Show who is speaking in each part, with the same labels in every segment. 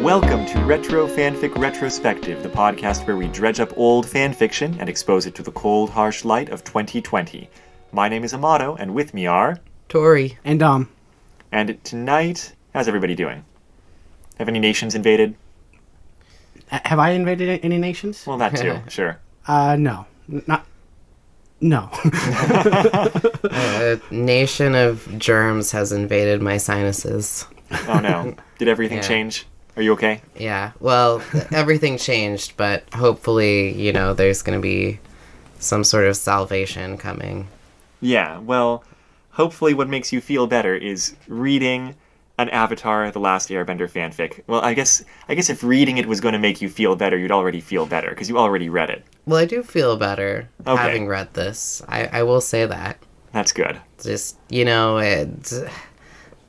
Speaker 1: Welcome to Retro Fanfic Retrospective, the podcast where we dredge up old fanfiction and expose it to the cold, harsh light of 2020. My name is Amado, and with me are...
Speaker 2: Tori.
Speaker 3: And Dom.
Speaker 1: And tonight, how's everybody doing? Have any nations invaded?
Speaker 3: Have I invaded any nations?
Speaker 1: Well, that too, sure.
Speaker 3: No. No.
Speaker 2: A nation of germs has invaded my sinuses.
Speaker 1: Oh no. Did everything change? Are you okay?
Speaker 2: Yeah, well, everything changed, but hopefully, there's going to be some sort of salvation coming.
Speaker 1: Yeah, well, hopefully what makes you feel better is reading an Avatar: The Last Airbender fanfic. Well, I guess if reading it was going to make you feel better, you'd already feel better, because you already read it.
Speaker 2: Well, I do feel better having
Speaker 1: Okay.
Speaker 2: read this. I will say that.
Speaker 1: That's good.
Speaker 2: Just,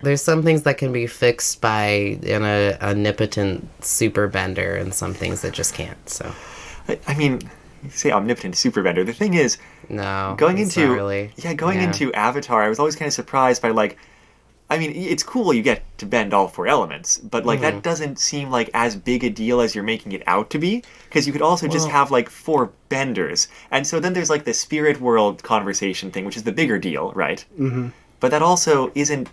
Speaker 2: there's some things that can be fixed by an omnipotent super bender, and some things that just can't, so.
Speaker 1: I mean, you say omnipotent superbender. The thing is,
Speaker 2: No,
Speaker 1: going
Speaker 2: it's
Speaker 1: into
Speaker 2: not really.
Speaker 1: into Avatar, I was always kind of surprised by it's cool you get to bend all four elements, but that doesn't seem like as big a deal as you're making it out to be, because you could also just have four benders, and so then there's the spirit world conversation thing, which is the bigger deal, right? Mm-hmm. But that also isn't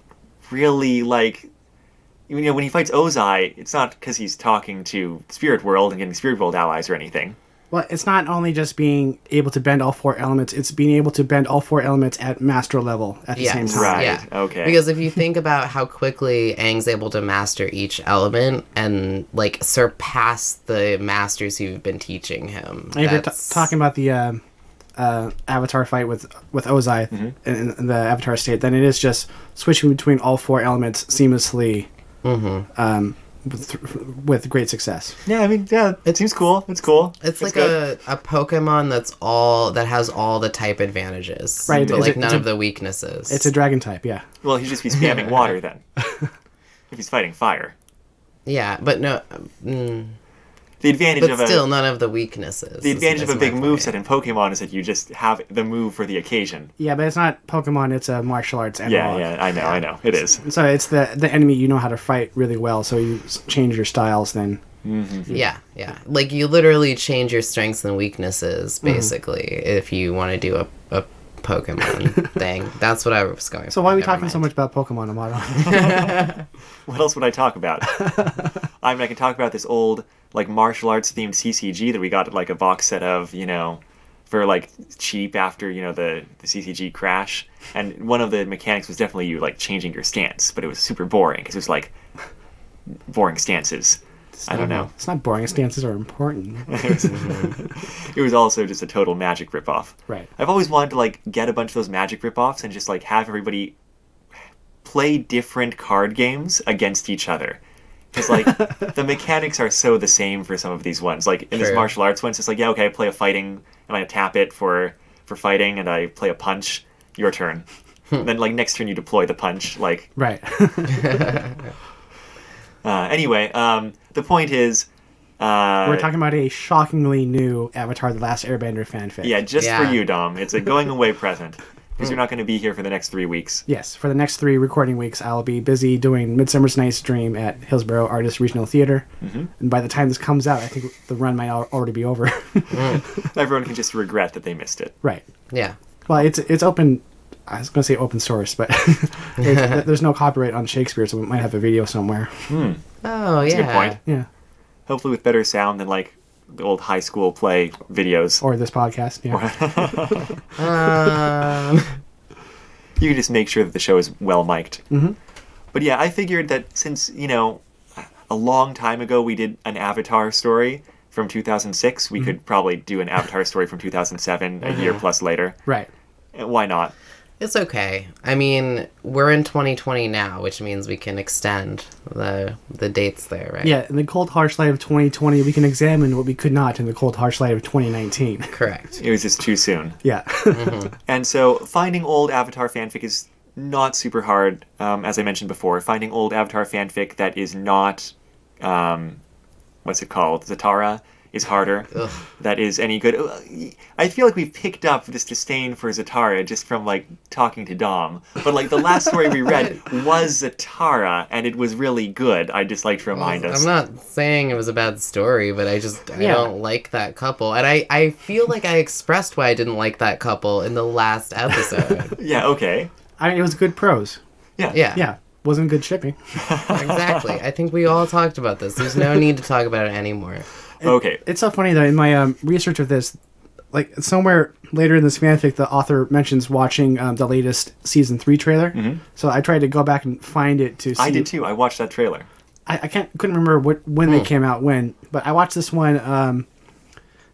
Speaker 1: really when he fights Ozai, it's not because he's talking to spirit world and getting spirit world allies or anything.
Speaker 3: Well, it's not only just being able to bend all four elements, it's being able to bend all four elements at master level at the same time.
Speaker 1: Right,
Speaker 2: Yeah.
Speaker 1: okay.
Speaker 2: Because if you think about how quickly Aang's able to master each element and, surpass the masters who've been teaching him.
Speaker 3: And if you're talking about the Avatar fight with Ozai in the Avatar state, then it is just switching between all four elements seamlessly with great success.
Speaker 1: Yeah, I mean, it seems cool. It's cool.
Speaker 2: It's like
Speaker 1: good.
Speaker 2: a Pokemon that has all the type advantages,
Speaker 3: Right,
Speaker 2: but none of the weaknesses.
Speaker 3: It's a dragon type, yeah.
Speaker 1: Well, he'd just be spamming water then. If he's fighting fire.
Speaker 2: Yeah, but no.
Speaker 1: The advantage
Speaker 2: But
Speaker 1: of
Speaker 2: still, none of the weaknesses.
Speaker 1: the advantage of a
Speaker 2: is
Speaker 1: big
Speaker 2: my
Speaker 1: moveset
Speaker 2: point.
Speaker 1: in Pokemon is that you just have the move for the occasion.
Speaker 3: Yeah, but it's not Pokemon, it's a martial arts analog.
Speaker 1: Yeah, I know. It is.
Speaker 3: So it's the enemy you know how to fight really well, so you change your styles then.
Speaker 2: Yeah. You literally change your strengths and weaknesses, basically, if you want to do a Pokemon thing. That's what I was going for.
Speaker 3: So why are we
Speaker 2: Never
Speaker 3: talking so
Speaker 2: mind.
Speaker 3: much about Pokemon, Amado?
Speaker 1: What else would I talk about? I mean, I can talk about this old, martial arts themed CCG that we got a box set of, for cheap after, the CCG crash. And one of the mechanics was definitely you changing your stance, but it was super boring because it was boring stances. I don't know.
Speaker 3: It's not boring. Stances are important.
Speaker 1: It was also just a total Magic ripoff.
Speaker 3: Right.
Speaker 1: I've always wanted to get a bunch of those Magic ripoffs and just have everybody play different card games against each other. Because the mechanics are so the same for some of these ones. In this
Speaker 2: True.
Speaker 1: martial arts one, it's just okay, I play a fighting and I tap it for fighting, and I play a punch. Your turn. And then next turn you deploy the punch.
Speaker 3: Right.
Speaker 1: Anyway, the point is.
Speaker 3: We're talking about a shockingly new Avatar: The Last Airbender fanfic.
Speaker 1: Yeah, just
Speaker 2: Yeah.
Speaker 1: for you, Dom. It's a going away present. Because you're not going to be here for the next 3 weeks.
Speaker 3: Yes, for the next 3 recording weeks, I'll be busy doing Midsummer's Night's Dream at Hillsborough Artists Regional Theater. Mm-hmm. And by the time this comes out, I think the run might already be over.
Speaker 1: Everyone can just regret that they missed it.
Speaker 3: Right.
Speaker 2: Yeah.
Speaker 3: Well, it's open. I was going to say open source, but there's no copyright on Shakespeare, so we might have a video somewhere.
Speaker 2: Oh,
Speaker 1: That's
Speaker 2: yeah.
Speaker 1: a good point.
Speaker 3: Yeah.
Speaker 1: Hopefully with better sound than the old high school play videos.
Speaker 3: Or this podcast. Yeah.
Speaker 1: You can just make sure that the show is well mic'd.
Speaker 3: Mm-hmm.
Speaker 1: But yeah, I figured that since, a long time ago we did an Avatar story from 2006, we could probably do an Avatar story from 2007, a year plus later.
Speaker 3: Right.
Speaker 1: Why not?
Speaker 2: It's okay. I mean, we're in 2020 now, which means we can extend the dates there, right?
Speaker 3: Yeah, in the cold, harsh light of 2020, we can examine what we could not in the cold, harsh light of 2019.
Speaker 2: Correct.
Speaker 1: It was just too soon.
Speaker 3: Yeah.
Speaker 1: And so finding old Avatar fanfic is not super hard, as I mentioned before. Finding old Avatar fanfic that is not, what's it called? Zatara is harder that is any good. I feel like we've picked up this disdain for Zatara just from like talking to Dom. But like the last story we read was Zatara, and it was really good. I'd just like to remind us.
Speaker 2: I'm not saying it was a bad story, but I don't like that couple. And I feel like I expressed why I didn't like that couple in the last episode.
Speaker 1: Yeah, okay.
Speaker 3: I mean, it was good prose.
Speaker 1: Yeah.
Speaker 3: Yeah. Wasn't good shipping.
Speaker 2: Exactly. I think we all talked about this. There's no need to talk about it anymore.
Speaker 1: Okay.
Speaker 3: It's so funny, though, in my research of this, like, somewhere later in this fanfic, the author mentions watching the latest Season 3 trailer. Mm-hmm. So I tried to go back and find it to see...
Speaker 1: I did, too. I watched that trailer.
Speaker 3: I couldn't remember when they came out, but I watched this one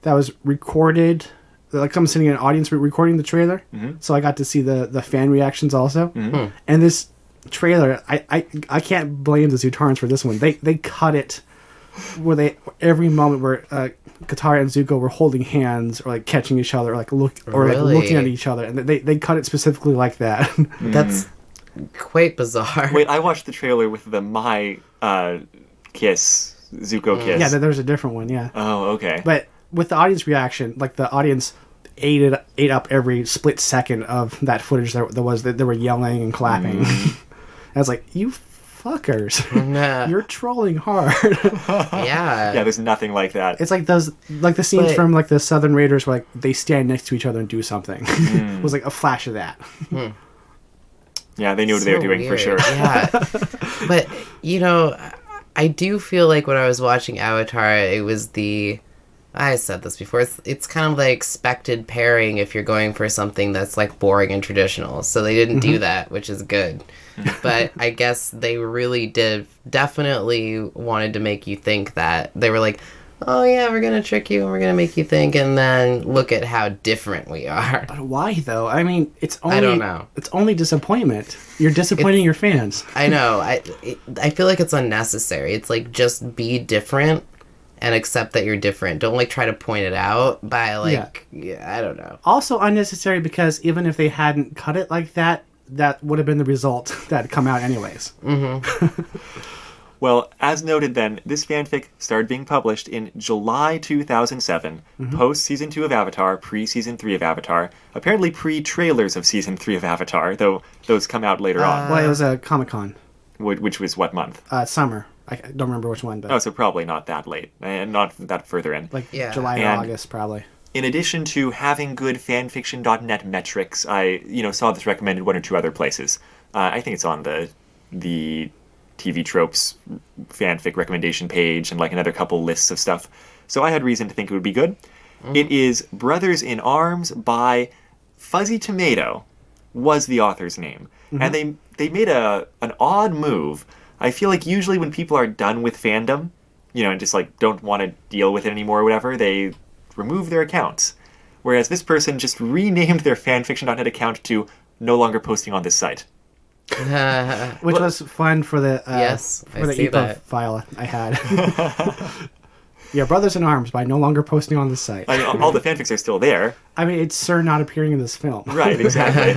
Speaker 3: that was recorded... Like, someone sitting in an audience recording the trailer. Mm-hmm. So I got to see the fan reactions also. Mm-hmm. And this trailer, I can't blame the Zutarans for this one. They cut it where every moment where Katara and Zuko were holding hands or like catching each other or like looking at each other, and they cut it specifically like that.
Speaker 2: That's quite bizarre.
Speaker 1: Wait, I watched the trailer with the kiss, Zuko kiss.
Speaker 3: Yeah, there's a different one. Yeah.
Speaker 1: Oh, okay.
Speaker 3: But with the audience reaction, like the audience ate up every split second of that footage. They were yelling and clapping. I was like, you fuckers. You're trolling hard.
Speaker 2: Yeah.
Speaker 1: Yeah, there's nothing like that.
Speaker 3: It's like those, like the scenes from like the Southern Raiders where like they stand next to each other and do something. It was like a flash of that.
Speaker 1: Yeah, they knew what they were doing for sure.
Speaker 2: Yeah. But, I do feel like when I was watching Avatar, it was I said this before, it's kind of the expected pairing if you're going for something that's like boring and traditional. So they didn't do that, which is good. But I guess they really definitely wanted to make you think that. They were like, oh yeah, we're going to trick you and we're going to make you think, and then look at how different we are.
Speaker 3: But why though? I mean, I
Speaker 2: don't know.
Speaker 3: It's only disappointment. You're disappointing your fans.
Speaker 2: I know. I feel like it's unnecessary. It's like, just be different and accept that you're different. Don't like try to point it out by I don't know.
Speaker 3: Also unnecessary because even if they hadn't cut it like that, that would have been the result that had come out anyways. Mm-hmm.
Speaker 1: Well, as noted then, this fanfic started being published in July 2007, post Season 2 of Avatar, pre-Season 3 of Avatar, apparently pre-trailers of Season 3 of Avatar, though those come out later on.
Speaker 3: Well, it was a Comic-Con.
Speaker 1: Which was what month?
Speaker 3: Summer. I don't remember which one, but...
Speaker 1: Oh, so probably not that late, and not that further in.
Speaker 3: Like July or August, probably.
Speaker 1: In addition to having good fanfiction.net metrics, I saw this recommended one or two other places. I think it's on the TV Tropes fanfic recommendation page and like another couple lists of stuff. So I had reason to think it would be good. It is Brothers in Arms by Fuzzy Tomato was the author's name. And they made an odd move. I feel like usually when people are done with fandom, and just like don't want to deal with it anymore or whatever, they remove their accounts. Whereas this person just renamed their fanfiction.net account to no longer posting on this site.
Speaker 3: Which was fun for the
Speaker 2: EPUB
Speaker 3: file I had. Yeah, Brothers in Arms by no longer posting on the site.
Speaker 1: I mean, all the fanfics are still there.
Speaker 3: I mean, it's Sir not appearing in this film.
Speaker 1: Right, exactly.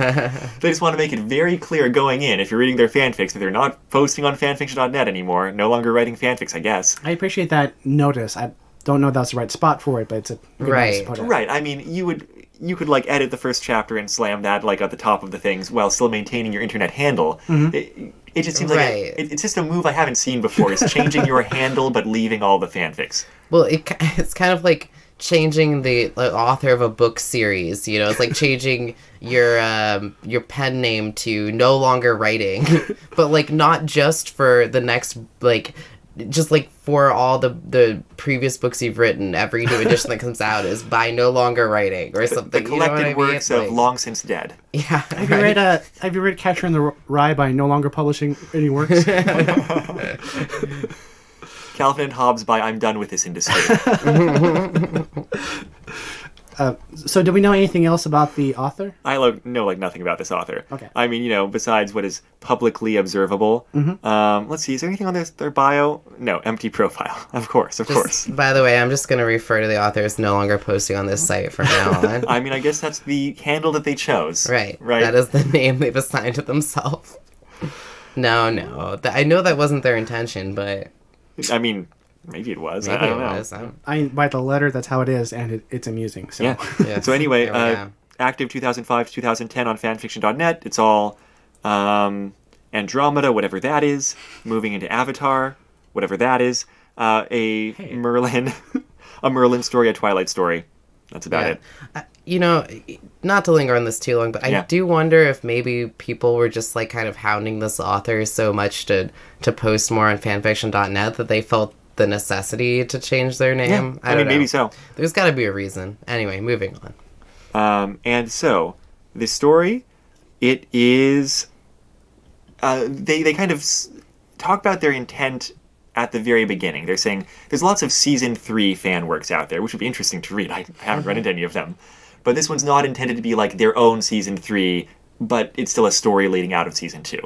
Speaker 1: They just want to make it very clear going in, if you're reading their fanfics, that they're not posting on fanfiction.net anymore, no longer writing fanfics, I guess.
Speaker 3: I appreciate that notice. I don't know if that's the right spot for it, but it's a good notice to put it.
Speaker 1: Right, I mean, you could like edit the first chapter and slam that like at the top of the things while still maintaining your internet handle. It just seems like it's just a move I haven't seen before. It's changing your handle but leaving all the fanfics.
Speaker 2: Well, it's kind of like changing the author of a book series. It's like changing your pen name to no longer writing, but like not just for the next just like for all the previous books you've written. Every new edition that comes out is by no longer writing or something.
Speaker 1: The collected works of long since dead.
Speaker 2: Yeah.
Speaker 3: Have you read Catcher in the Rye by no longer publishing any works?
Speaker 1: Calvin and Hobbes by I'm done with this industry.
Speaker 3: So do we know anything else about the author?
Speaker 1: I know nothing about this author.
Speaker 3: Okay.
Speaker 1: I mean, besides what is publicly observable. Let's see, is there anything on their bio? No, empty profile. Of course.
Speaker 2: By the way, I'm just going to refer to the author as no longer posting on this site from now on.
Speaker 1: I mean, I guess that's the handle that they chose.
Speaker 2: Right. That is the name they've assigned to themselves. No. I know that wasn't their intention, but...
Speaker 1: I mean, Maybe it was.
Speaker 2: Maybe
Speaker 1: I don't
Speaker 2: it
Speaker 1: know.
Speaker 2: was.
Speaker 3: I mean, by the letter, that's how it is, and it's amusing. So.
Speaker 1: Yeah.
Speaker 2: Yes.
Speaker 1: So anyway,
Speaker 2: There we go.
Speaker 1: active 2005 to 2010 on fanfiction.net. It's all Andromeda, whatever that is, moving into Avatar, whatever that is, Merlin, a Merlin story, a Twilight story. That's about it.
Speaker 2: You know, not to linger on this too long, but I do wonder if maybe people were just like kind of hounding this author so much to post more on fanfiction.net that they felt the necessity to change their name.
Speaker 1: Yeah,
Speaker 2: I don't know.
Speaker 1: maybe so.
Speaker 2: There's got to be a reason. Anyway, moving on.
Speaker 1: And so, this story, it is... they kind of talk about their intent at the very beginning. They're saying there's lots of season 3 fan works out there, which would be interesting to read. I haven't run into any of them. But this one's not intended to be like their own season 3, but it's still a story leading out of season 2.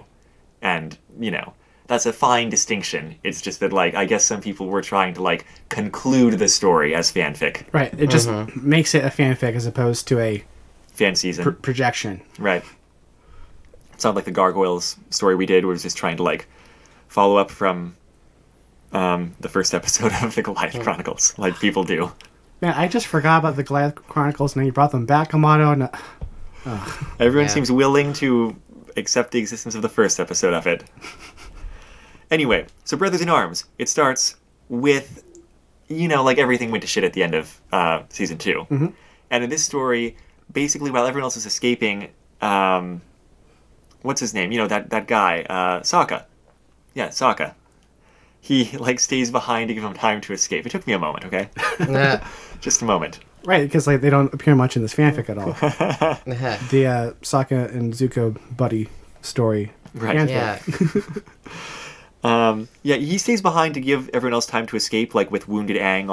Speaker 1: And, you know, that's a fine distinction. It's just that, like, I guess some people were trying to, like, conclude the story as fanfic.
Speaker 3: Right. It just makes it a fanfic as opposed to a
Speaker 1: fan season.
Speaker 3: Projection.
Speaker 1: Right. It's not like the Gargoyles story we did, where it was just trying to, like, follow up from the first episode of the Goliath Chronicles, like people do.
Speaker 3: Man, I just forgot about the Goliath Chronicles, and then you brought them back, Amado. And,
Speaker 1: Everyone seems willing to accept the existence of the first episode of it. Anyway, so Brothers in Arms. It starts with, you know, like everything went to shit at the end of season 2.
Speaker 3: Mm-hmm.
Speaker 1: And in this story, basically, while everyone else is escaping, what's his name? You know, that guy, Sokka. Yeah, Sokka. He, like, stays behind to give him time to escape. It took me a moment, okay? Just a moment.
Speaker 3: Right, because like they don't appear much in this fanfic at all. The Sokka and Zuko buddy story.
Speaker 1: Right.
Speaker 3: Fanfic.
Speaker 2: Yeah.
Speaker 1: Yeah, he stays behind to give everyone else time to escape, like with wounded Aang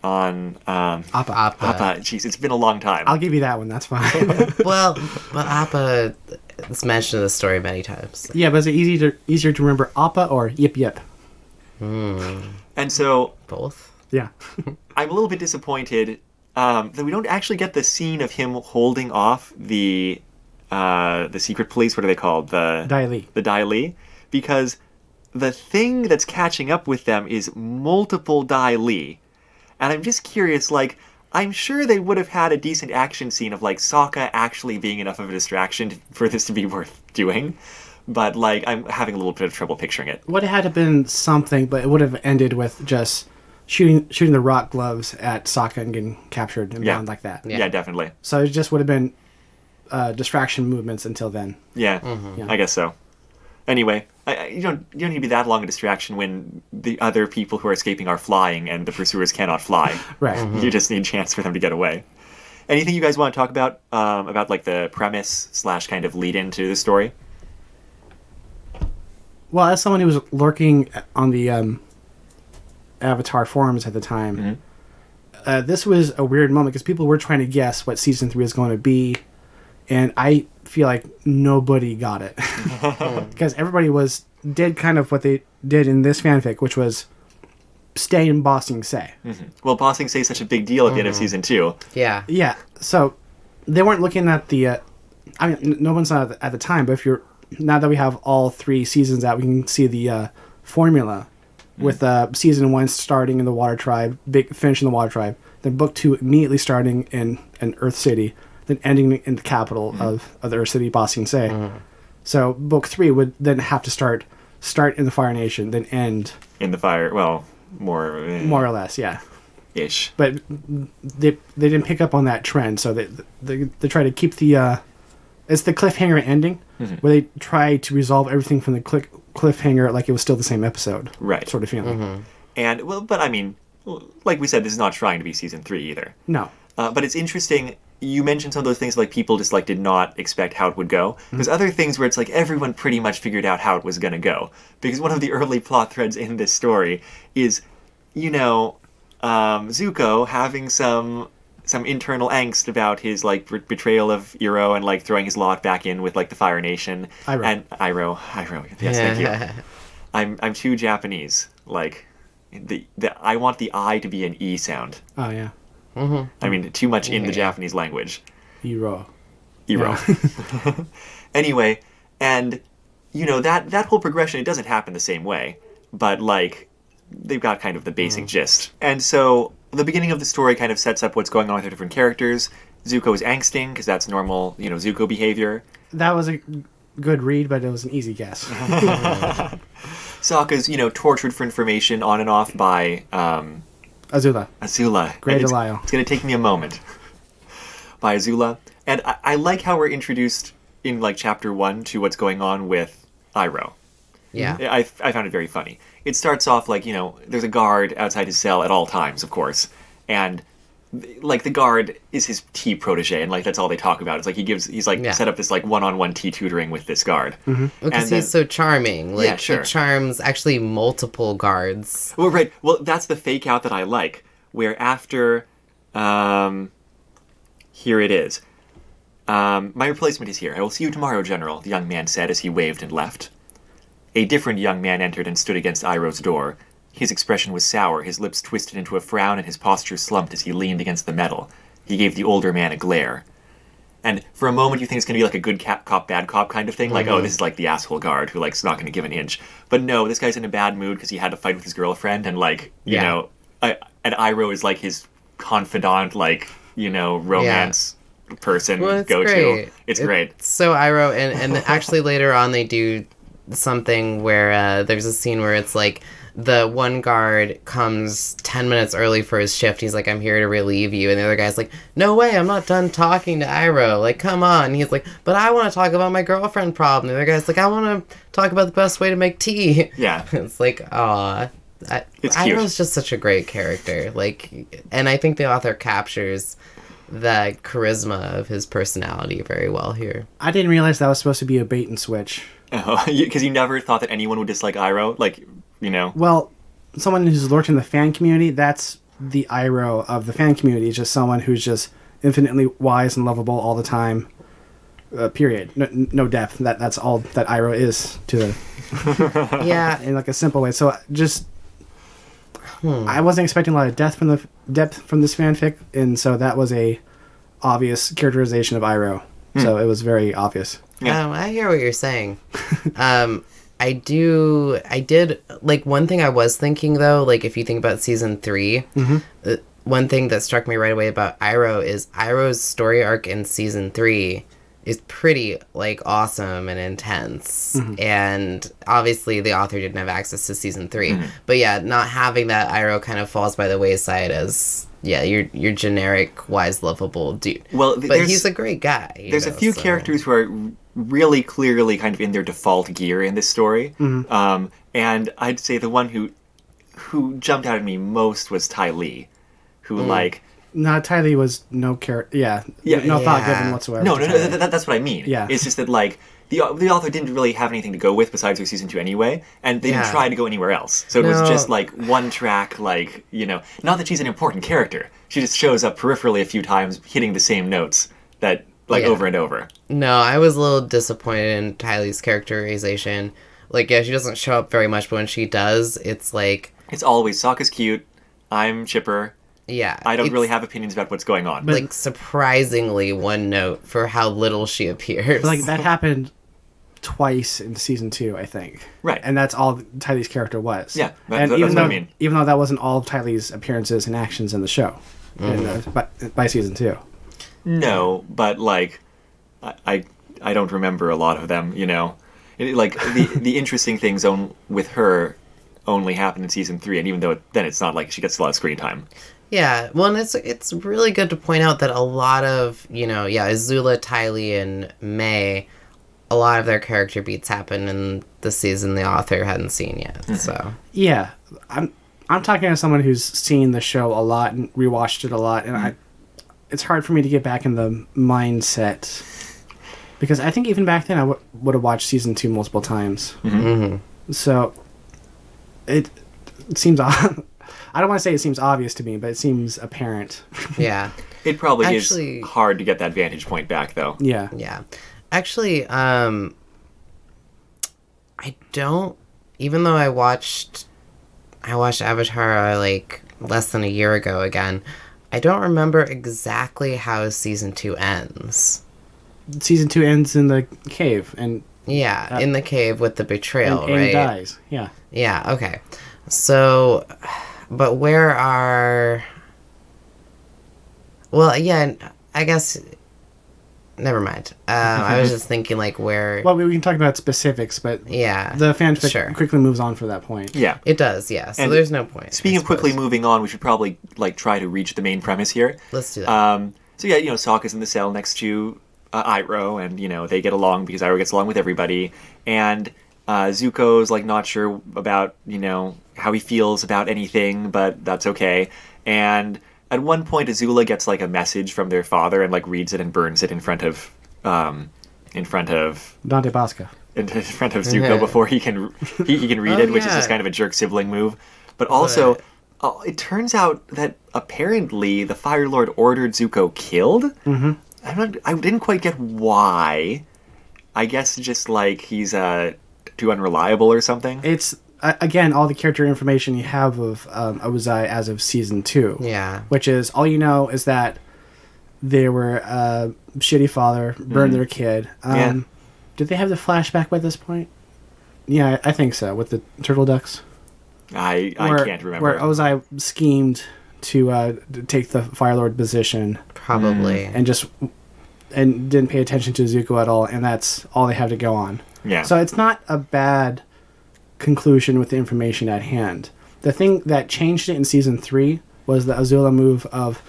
Speaker 1: on
Speaker 3: Appa.
Speaker 1: Appa. Jeez, it's been a long time.
Speaker 3: I'll give you that one. That's fine.
Speaker 2: Well, but Appa is mentioned in the story many times.
Speaker 3: Yeah, but is it easier to remember Appa or Yip Yip?
Speaker 1: And so
Speaker 2: Both?
Speaker 3: Yeah.
Speaker 1: I'm a little bit disappointed that we don't actually get the scene of him holding off the secret police. What are they called? The
Speaker 3: Dai Li.
Speaker 1: The Dai Li, because the thing that's catching up with them is multiple Dai Li, and I'm just curious. Like, I'm sure they would have had a decent action scene of like Sokka actually being enough of a distraction for this to be worth doing. But, like, I'm having a little bit of trouble picturing it.
Speaker 3: Would have had to been something, but it would have ended with just shooting the rock gloves at Sokka and getting captured and bound like that.
Speaker 1: Yeah, definitely.
Speaker 3: So it just would have been distraction movements until then.
Speaker 1: Yeah,
Speaker 3: Yeah.
Speaker 1: I guess so. Anyway, you don't need to be that long a distraction when the other people who are escaping are flying and the pursuers cannot fly.
Speaker 3: Right.
Speaker 1: You just need a chance for them to get away. Anything you guys want to talk about like the premise / kind of lead into the story?
Speaker 3: Well, as someone who was lurking on the Avatar forums at the time, this was a weird moment because people were trying to guess what season 3 is going to be, and I feel like nobody got it because everybody did kind of what they did in this fanfic, which was stay in Ba Sing Se.
Speaker 1: Well, Ba Sing Se is such a big deal at the end of season 2.
Speaker 2: Yeah.
Speaker 3: Yeah, so they weren't looking at the. I mean, no one's not at the time, but if you're now that we have all 3 seasons out, we can see the formula with season 1 starting in the Water Tribe, finishing the Water Tribe, then book 2 immediately starting in Earth City, then ending in the capital of the Earth City, Ba Sing Se. So book 3 would then have to start in the Fire Nation, then end
Speaker 1: In the fire, well, more
Speaker 3: or less, yeah.
Speaker 1: ish.
Speaker 3: But they didn't pick up on that trend, so they try to keep the it's the cliffhanger ending where they try to resolve everything from the cliffhanger like it was still the same episode,
Speaker 1: Right.
Speaker 3: Sort of feeling.
Speaker 1: And well, but I mean, like we said, this is not trying to be season 3 either.
Speaker 3: No,
Speaker 1: But it's interesting. You mentioned some of those things like people just like did not expect how it would go. There's other things where it's like everyone pretty much figured out how it was going to go. Because one of the early plot threads in this story is, you know, Zuko having some internal angst about his like betrayal of Iroh and like throwing his lot back in with like the Fire Nation.
Speaker 3: Iroh.
Speaker 1: And Iroh. Yes, thank you. I'm too Japanese. Like the I want the I to be an E sound.
Speaker 3: oh yeah,
Speaker 1: I mean, too much in the Japanese language.
Speaker 3: Iroh.
Speaker 1: Anyway, and you know that whole progression, it doesn't happen the same way, but like they've got kind of the basic gist. And so the beginning of the story kind of sets up what's going on with the different characters. Zuko is angsting because that's normal, Zuko behavior.
Speaker 3: That was a good read, but it was an easy guess.
Speaker 1: Sokka's, tortured for information on and off by
Speaker 3: Azula.
Speaker 1: Great
Speaker 3: Great Delisle.
Speaker 1: It's going to take me a moment. By Azula. And I like how we're introduced in, chapter 1 to what's going on with Iroh.
Speaker 2: Yeah.
Speaker 1: I found it very funny. It starts off there's a guard outside his cell at all times, of course. And, the guard is his tea protege, and, that's all they talk about. It's he's set up this, one-on-one tea tutoring with this guard.
Speaker 2: Because he's so charming.
Speaker 1: Yeah, sure.
Speaker 2: He charms actually multiple guards.
Speaker 1: Well, right. Well, that's the fake out that I like, where after, here it is. My replacement is here. I will see you tomorrow, General, the young man said as he waved and left. A different young man entered and stood against Iroh's door. His expression was sour, his lips twisted into a frown, and his posture slumped as he leaned against the metal. He gave the older man a glare. And for a moment you think it's going to be a good cop, bad cop kind of thing. Oh, this is the asshole guard who, is not going to give an inch. But no, this guy's in a bad mood because he had to fight with his girlfriend, and, you know... and Iroh is, his confidant, romance... person go-to. It's great.
Speaker 2: So Iroh, and actually later on they do something where there's a scene where it's the one guard comes 10 minutes early for his shift. He's I'm here to relieve you. And the other guy's no way, I'm not done talking to Iroh. Come on. And he's but I want to talk about my girlfriend problem. And the other guy's I want to talk about the best way to make tea.
Speaker 1: Yeah.
Speaker 2: It's aw.
Speaker 1: It's cute.
Speaker 2: Iroh's just such a great character. And I think the author captures the charisma of his personality very well here.
Speaker 3: I didn't realize that was supposed to be a bait and switch.
Speaker 1: Oh, because you never thought that anyone would dislike Iroh?
Speaker 3: Well, someone who's lurked in the fan community, that's the Iroh of the fan community. It's just someone who's just infinitely wise and lovable all the time. Period. No depth. That's all that Iroh is to the...
Speaker 2: Yeah.
Speaker 3: In a simple way. So just... I wasn't expecting a lot of depth from this fanfic, and so that was a obvious characterization of Iroh. So it was very obvious.
Speaker 2: Yeah. I hear what you're saying. I did one thing I was thinking though, if you think about season 3, one thing that struck me right away about Iroh is Iroh's story arc in season 3 is pretty awesome and intense. And obviously the author didn't have access to season 3. But yeah, not having that, Iroh kind of falls by the wayside as your generic wise lovable dude.
Speaker 1: Well,
Speaker 2: but he's a great guy.
Speaker 1: There's a few characters who are really clearly kind of in their default gear in this story. And I'd say the one who jumped out at me most was Ty Lee, who
Speaker 3: No, Ty Lee was no character. No thought given whatsoever.
Speaker 1: No, that's what I mean.
Speaker 3: Yeah.
Speaker 1: It's just that the author didn't really have anything to go with besides her season 2 anyway, and they didn't try to go anywhere else. So it was just one track, not that she's an important character. She just shows up peripherally a few times, hitting the same notes that over and over.
Speaker 2: No, I was a little disappointed in Tylee's characterization. She doesn't show up very much, but when she does, it's
Speaker 1: it's always Sokka's cute, I'm chipper.
Speaker 2: Yeah.
Speaker 1: I don't really have opinions about what's going on.
Speaker 2: But surprisingly one note for how little she appears.
Speaker 3: That happened twice in season 2, I think.
Speaker 1: Right.
Speaker 3: And that's all Ty Lee's character was.
Speaker 1: Yeah,
Speaker 3: and
Speaker 1: that's what I mean.
Speaker 3: Even though that wasn't all of Ty Lee's appearances and actions in the show by season 2.
Speaker 1: No, but I don't remember a lot of them. The interesting things with her only happen in season 3, and even though then it's not she gets a lot of screen time.
Speaker 2: Yeah, well, and it's really good to point out that a lot of Azula, Ty Lee, and May, a lot of their character beats happen in the season the author hadn't seen yet. So
Speaker 3: yeah, I'm talking to someone who's seen the show a lot and rewatched it a lot, and it's hard for me to get back in the mindset because I think even back then I would have watched season 2 multiple times. So it seems I don't want to say it seems obvious to me, but it seems apparent.
Speaker 2: Yeah.
Speaker 1: It probably is hard to get that vantage point back, though.
Speaker 3: Yeah.
Speaker 2: Yeah. Actually, I don't... Even though I watched Avatar, less than a year ago again, I don't remember exactly how season 2 ends.
Speaker 3: Season 2 ends in the cave, and...
Speaker 2: Yeah, in the cave with the betrayal,
Speaker 3: and
Speaker 2: right?
Speaker 3: Aang dies, yeah.
Speaker 2: Yeah, okay. So, but where are... Well, yeah, I guess... Never mind. I was just thinking, like, where...
Speaker 3: Well, we can talk about specifics, but
Speaker 2: Yeah.
Speaker 3: the fanfic
Speaker 2: Sure.
Speaker 3: quickly moves on for that point.
Speaker 1: Yeah.
Speaker 2: It does, yeah. So
Speaker 1: And
Speaker 2: there's no point.
Speaker 1: Speaking
Speaker 2: I
Speaker 1: of quickly
Speaker 2: suppose.
Speaker 1: moving on, we should probably like try to reach the main premise here.
Speaker 2: Let's do that.
Speaker 1: So yeah, Sokka's in the cell next to Iroh, and they get along because Iroh gets along with everybody, and Zuko's like not sure about how he feels about anything, but that's okay. And at one point, Azula gets like a message from their father and like reads it and burns it in front of
Speaker 3: Dante Bosco.
Speaker 1: in front of Zuko before he can read it, which is just kind of a jerk sibling move. But also, it turns out that apparently the Fire Lord ordered Zuko killed. Mm-hmm. I didn't quite get why. I guess just like he's too unreliable or something.
Speaker 3: It's again all the character information you have of Ozai as of season 2.
Speaker 2: Yeah.
Speaker 3: Which is all you know is that they were a shitty father, burned their kid.
Speaker 1: Yeah.
Speaker 3: Did they have the flashback by this point? Yeah, I think so, with the turtle ducks.
Speaker 1: I can't remember.
Speaker 3: Where Ozai schemed to take the Fire Lord position
Speaker 2: Probably.
Speaker 3: and didn't pay attention to Zuko at all, and that's all they have to go on.
Speaker 1: Yeah.
Speaker 3: So it's not a bad conclusion with the information at hand. The thing that changed it in season 3 was the Azula move of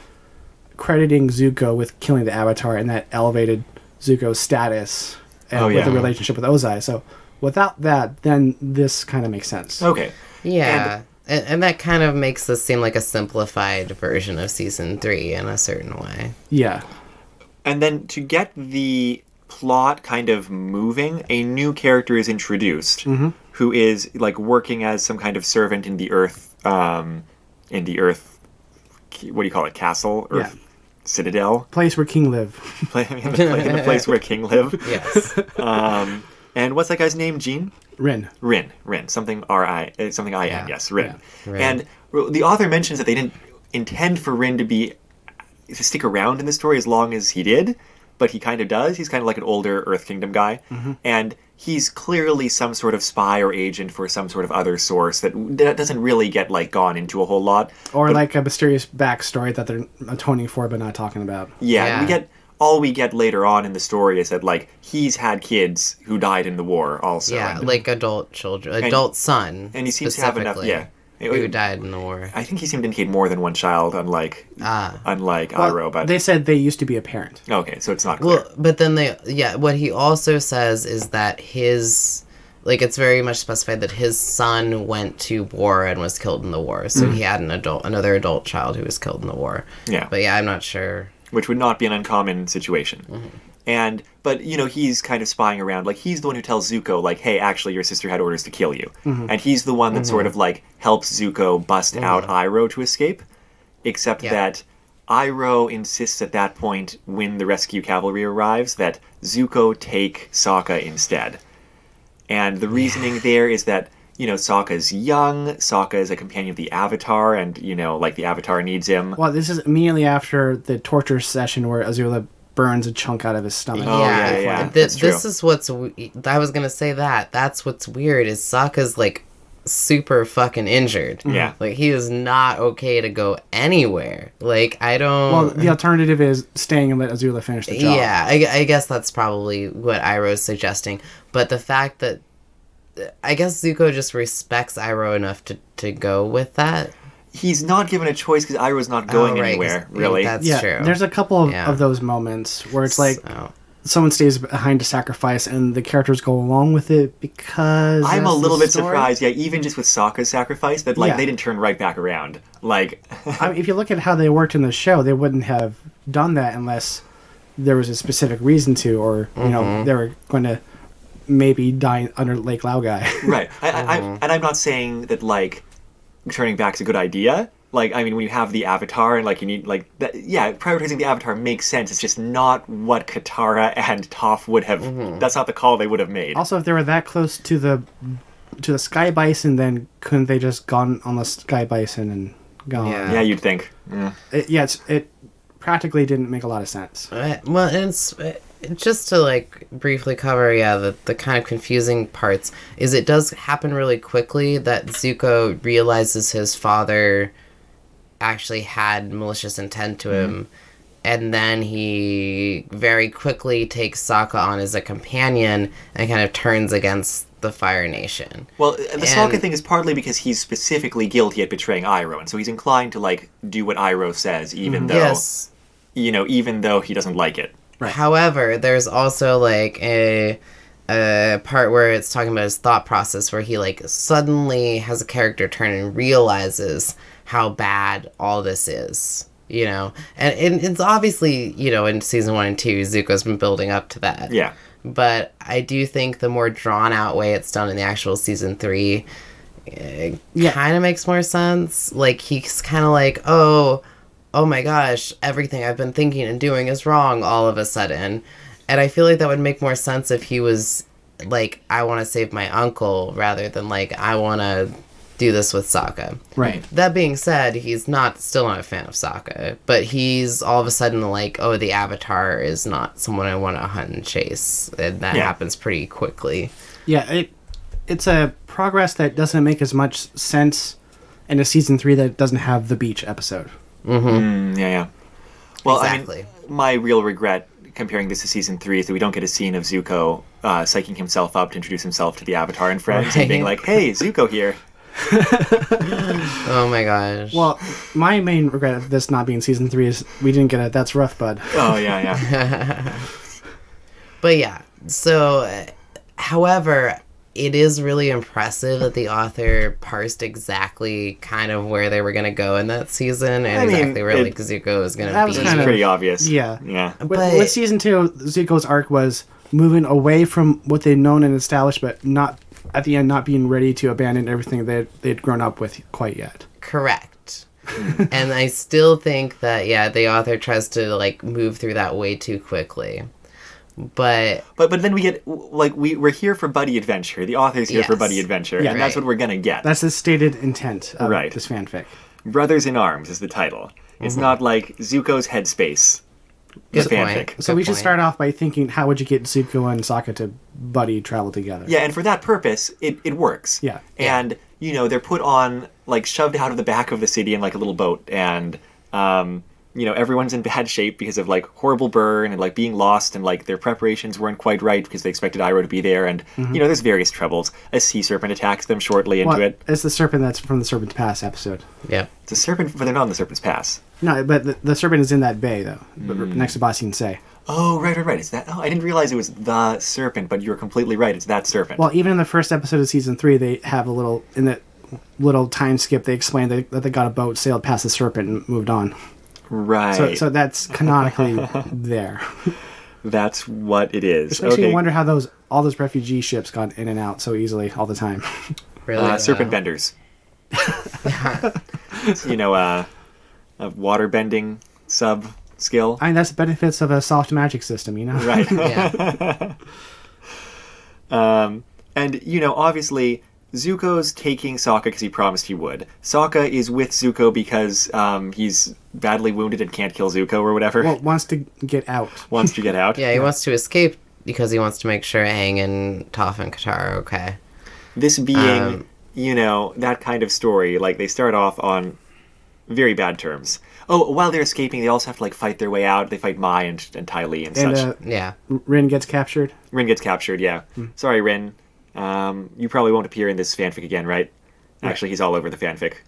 Speaker 3: crediting Zuko with killing the Avatar, and that elevated Zuko's status and with the relationship with Ozai. So without that, then this kind of makes sense.
Speaker 1: Okay.
Speaker 2: Yeah. And that kind of makes this seem like a simplified version of season 3 in a certain way.
Speaker 3: Yeah.
Speaker 1: And then to get the plot kind of moving, a new character is introduced who is like working as some kind of servant in the Earth, what do you call it, castle? Earth Citadel?
Speaker 3: Place where King live.
Speaker 1: In the place where King live.
Speaker 2: Yes.
Speaker 1: And what's that guy's name? Gene?
Speaker 3: Rin.
Speaker 1: Something R-I, something I-N, yes, Rin.
Speaker 2: Yeah, Rin.
Speaker 1: And the author mentions that they didn't intend for Rin to stick around in the story as long as he did, but he kind of does. He's kind of like an older Earth Kingdom guy, and he's clearly some sort of spy or agent for some sort of other source that doesn't really get like gone into a whole lot.
Speaker 3: Or like a mysterious backstory that they're atoning for but not talking about.
Speaker 1: Yeah. All we get later on in the story is that like he's had kids who died in the war also.
Speaker 2: Yeah, like adult children, adult son.
Speaker 1: And he seems to have enough. Yeah.
Speaker 2: Who died in the war.
Speaker 1: I think he seemed to indicate more than one child, unlike Iroh. But
Speaker 3: they said they used to be a parent.
Speaker 1: Okay, so it's not clear.
Speaker 2: Well, but then what he also says is that it's very much specified that his son went to war and was killed in the war. So he had another adult child who was killed in the war.
Speaker 1: Yeah.
Speaker 2: But yeah, I'm not sure.
Speaker 1: Which would not be an uncommon situation. But he's kind of spying around. Like, he's the one who tells Zuko, like, hey, actually, your sister had orders to kill you. And he's the one that sort of, like, helps Zuko bust out Iroh to escape. Except that Iroh insists at that point, when the rescue cavalry arrives, that Zuko take Sokka instead. And the reasoning there is that, Sokka's young, Sokka is a companion of the Avatar, and, the Avatar needs him.
Speaker 3: Well, this is immediately after the torture session where Azula burns a chunk out of his stomach.
Speaker 1: Oh, yeah.
Speaker 2: This is what's... I was going to say that. That's what's weird, is Sokka's, like, super fucking injured.
Speaker 1: Yeah.
Speaker 2: Like, he is not okay to go anywhere. Like, I don't...
Speaker 3: Well, the alternative is staying and let Azula finish the job.
Speaker 2: Yeah, I guess that's probably what Iroh's suggesting. But the fact that... I guess Zuko just respects Iroh enough to go with that.
Speaker 1: He's not given a choice because Iroh's not going anywhere, really.
Speaker 2: That's true.
Speaker 3: There's a couple of those moments where it's like someone stays behind to sacrifice and the characters go along with it because
Speaker 1: I'm a little bit surprised, even just with Sokka's sacrifice, that they didn't turn right back around. Like,
Speaker 3: I mean, if you look at how they worked in the show, they wouldn't have done that unless there was a specific reason to, or they were going to maybe die under Lake Laogai.
Speaker 1: Right. And I'm not saying that, like, turning back is a good idea. Like, I mean, when you have the Avatar and, like, you need, like, prioritizing the Avatar makes sense. It's just not what Katara and Toph would have... That's not the call they would have made.
Speaker 3: Also, if they were that close to the Sky Bison, then couldn't they just gone on the Sky Bison and gone?
Speaker 1: Yeah, you'd think.
Speaker 3: It practically didn't make a lot of sense.
Speaker 2: Well, just to like briefly cover, the kind of confusing parts is it does happen really quickly that Zuko realizes his father actually had malicious intent to him, and then he very quickly takes Sokka on as a companion and kind of turns against the Fire Nation.
Speaker 1: Well, the Sokka thing is partly because he's specifically guilty at betraying Iroh, and so he's inclined to like do what Iroh says, even though
Speaker 2: Yes.
Speaker 1: even though he doesn't like it.
Speaker 3: Right.
Speaker 2: However, there's also like a part where it's talking about his thought process where he like suddenly has a character turn and realizes how bad all this is, and it's obviously, in season 1 and 2, Zuko's been building up to that.
Speaker 1: Yeah.
Speaker 2: But I do think the more drawn out way it's done in the actual season 3 kind of makes more sense. Like, he's kind of like, oh my gosh, everything I've been thinking and doing is wrong all of a sudden. And I feel like that would make more sense if he was like, I want to save my uncle, rather than like, I want to do this with Sokka.
Speaker 3: Right.
Speaker 2: That being said, he's still not a fan of Sokka, but he's all of a sudden like, oh, the Avatar is not someone I want to hunt and chase. And that happens pretty quickly.
Speaker 3: Yeah, it's a progress that doesn't make as much sense in a season 3 that doesn't have the beach episode.
Speaker 1: Yeah. Well,
Speaker 2: Exactly.
Speaker 1: I mean, my real regret comparing this to season 3 is that we don't get a scene of Zuko psyching himself up to introduce himself to the Avatar and friends and being like, hey, Zuko here.
Speaker 2: Oh my gosh.
Speaker 3: Well, my main regret of this not being season 3 is we didn't get a That's Rough Bud.
Speaker 1: Oh, yeah.
Speaker 2: But yeah, so, however, it is really impressive that the author parsed exactly kind of where they were going to go in that season, and exactly where like Zuko was going to be.
Speaker 1: It's pretty obvious.
Speaker 3: Yeah.
Speaker 1: Yeah.
Speaker 3: With season 2, Zuko's arc was moving away from what they'd known and established, but not at the end not being ready to abandon everything they'd grown up with quite yet.
Speaker 2: Correct. And I still think that, the author tries to like move through that way too quickly. But
Speaker 1: then we get, like, we're here for buddy adventure. The author's here for buddy adventure, and that's what we're going to get.
Speaker 3: That's the stated intent of this fanfic.
Speaker 1: Brothers in Arms is the title. It's not like Zuko's Headspace.
Speaker 2: Good
Speaker 1: fanfic.
Speaker 2: point.
Speaker 3: So we should start off by thinking, how would you get Zuko and Sokka to buddy travel together?
Speaker 1: Yeah, and for that purpose, it works.
Speaker 3: Yeah.
Speaker 1: And, they're put on, like, shoved out of the back of the city in, like, a little boat, and, everyone's in bad shape because of, like, horrible burn and, like, being lost, and, like, their preparations weren't quite right because they expected Iroh to be there, and, there's various troubles. A sea serpent attacks them shortly into it.
Speaker 3: It's the serpent that's from the Serpent's Pass episode.
Speaker 2: Yeah.
Speaker 1: It's a serpent, but they're not in the Serpent's Pass.
Speaker 3: No, but the serpent is in that bay, though, next to Ba Sing Se.
Speaker 1: Oh, right. It's that. Oh, I didn't realize it was the serpent, but you're completely right. It's that serpent.
Speaker 3: Well, even in the first episode of season 3, they have in that little time skip, they explained that they got a boat, sailed past the serpent, and moved on.
Speaker 1: Right.
Speaker 3: So that's canonically there.
Speaker 1: That's what it is.
Speaker 3: Which makes me wonder how all those refugee ships got in and out so easily all the time.
Speaker 2: Really?
Speaker 1: Serpent benders. A water bending sub skill.
Speaker 3: I mean, that's the benefits of a soft magic system,
Speaker 1: Right.
Speaker 2: Yeah.
Speaker 1: And, obviously, Zuko's taking Sokka because he promised he would. Sokka is with Zuko because he's badly wounded and can't kill Zuko or whatever.
Speaker 3: Well, wants to get out.
Speaker 1: Wants to get out.
Speaker 2: Yeah, he wants to escape because he wants to make sure Aang and Toph and Katara are okay.
Speaker 1: This being, that kind of story, like, they start off on very bad terms. Oh, while they're escaping, they also have to, like, fight their way out. They fight Mai and Ty Lee and such.
Speaker 2: Yeah.
Speaker 3: Rin gets captured.
Speaker 1: Rin gets captured, yeah. Sorry, Rin. You probably won't appear in this fanfic again, right? Actually, he's all over the fanfic.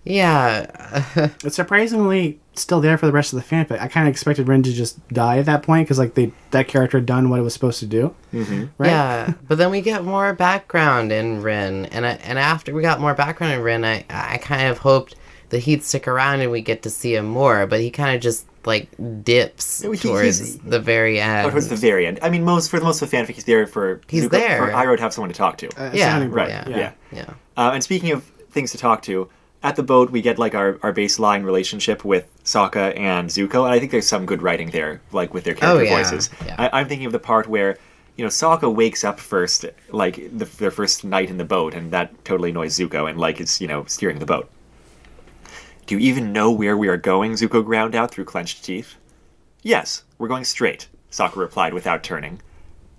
Speaker 2: Yeah.
Speaker 3: It's surprisingly still there for the rest of the fanfic. I kind of expected Rin to just die at that point because like that character had done what it was supposed to do.
Speaker 1: Mm-hmm.
Speaker 3: Right?
Speaker 2: Yeah, but then we get more background in Rin, and after we got more background in Rin, I kind of hoped that he'd stick around and we get to see him more, but he kind of just like dips towards the very end.
Speaker 1: Towards the very end. I mean, for the most of the fanfic, he's there for Iroh to have someone to talk to.
Speaker 2: Yeah,
Speaker 1: right.
Speaker 2: Yeah.
Speaker 1: And speaking of things to talk to, at the boat we get like our baseline relationship with Sokka and Zuko, and I think there's some good writing there, like with their character voices.
Speaker 2: Yeah.
Speaker 1: I'm thinking of the part where Sokka wakes up first, like their first night in the boat, and that totally annoys Zuko, and like is steering the boat. Do you even know where we are going? Zuko ground out through clenched teeth. Yes, we're going straight. Sokka replied without turning.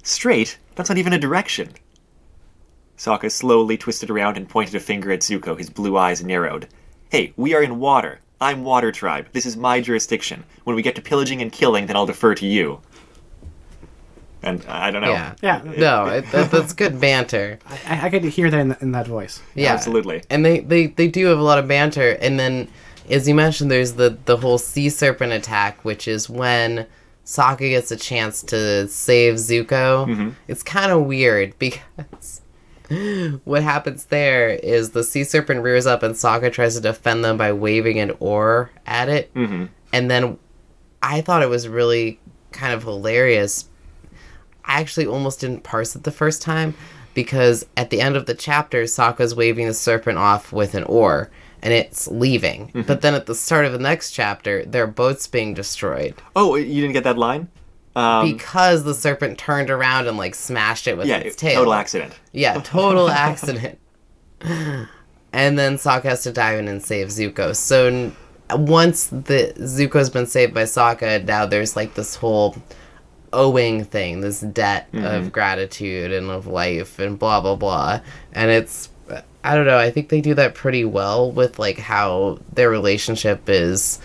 Speaker 1: Straight? That's not even a direction. Sokka slowly twisted around and pointed a finger at Zuko, his blue eyes narrowed. Hey, we are in water. I'm Water Tribe. This is my jurisdiction. When we get to pillaging and killing, then I'll defer to you. And I don't know.
Speaker 3: Yeah.
Speaker 2: No, that's good banter.
Speaker 3: I could hear that in that voice.
Speaker 2: Yeah,
Speaker 1: Absolutely.
Speaker 2: And they do have a lot of banter. And then, as you mentioned, there's the whole sea serpent attack, which is when Sokka gets a chance to save Zuko.
Speaker 1: Mm-hmm.
Speaker 2: It's kind of weird because what happens there is the sea serpent rears up and Sokka tries to defend them by waving an oar at it.
Speaker 1: Mm-hmm.
Speaker 2: And then I thought it was really kind of hilarious. I actually almost didn't parse it the first time because at the end of the chapter, Sokka's waving the serpent off with an oar and it's leaving.
Speaker 1: Mm-hmm.
Speaker 2: But then at the start of the next chapter, their boat's being destroyed.
Speaker 1: Oh, you didn't get that line?
Speaker 2: Because the serpent turned around and like smashed it with its tail.
Speaker 1: Total accident.
Speaker 2: Yeah, total accident. And then Sokka has to dive in and save Zuko. So once Zuko's been saved by Sokka, now there's like this whole owing thing, this debt of gratitude and of life and blah blah blah. And it's, I don't know, I think they do that pretty well with like how their relationship is.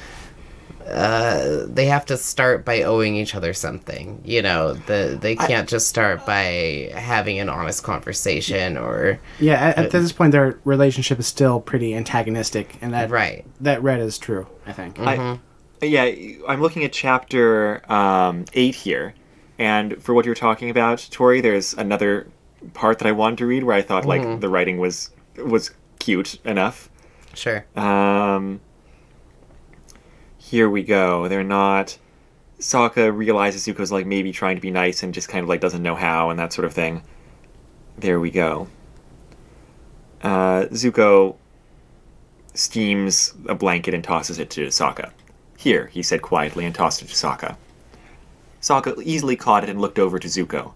Speaker 2: They have to start by owing each other something. You know, they can't just start by having an honest conversation or...
Speaker 3: Yeah, at this point, their relationship is still pretty antagonistic, and that Red is true, I think.
Speaker 1: Mm-hmm. I'm looking at chapter 8 here, and for what you're talking about, Tori, there's another part that I wanted to read where I thought, like, the writing was cute enough.
Speaker 2: Sure.
Speaker 1: Here we go. They're not... Sokka realizes Zuko's, like, maybe trying to be nice and just kind of, like, doesn't know how and that sort of thing. There we go. Zuko steams a blanket and tosses it to Sokka. Here, he said quietly and tossed it to Sokka. Sokka easily caught it and looked over to Zuko.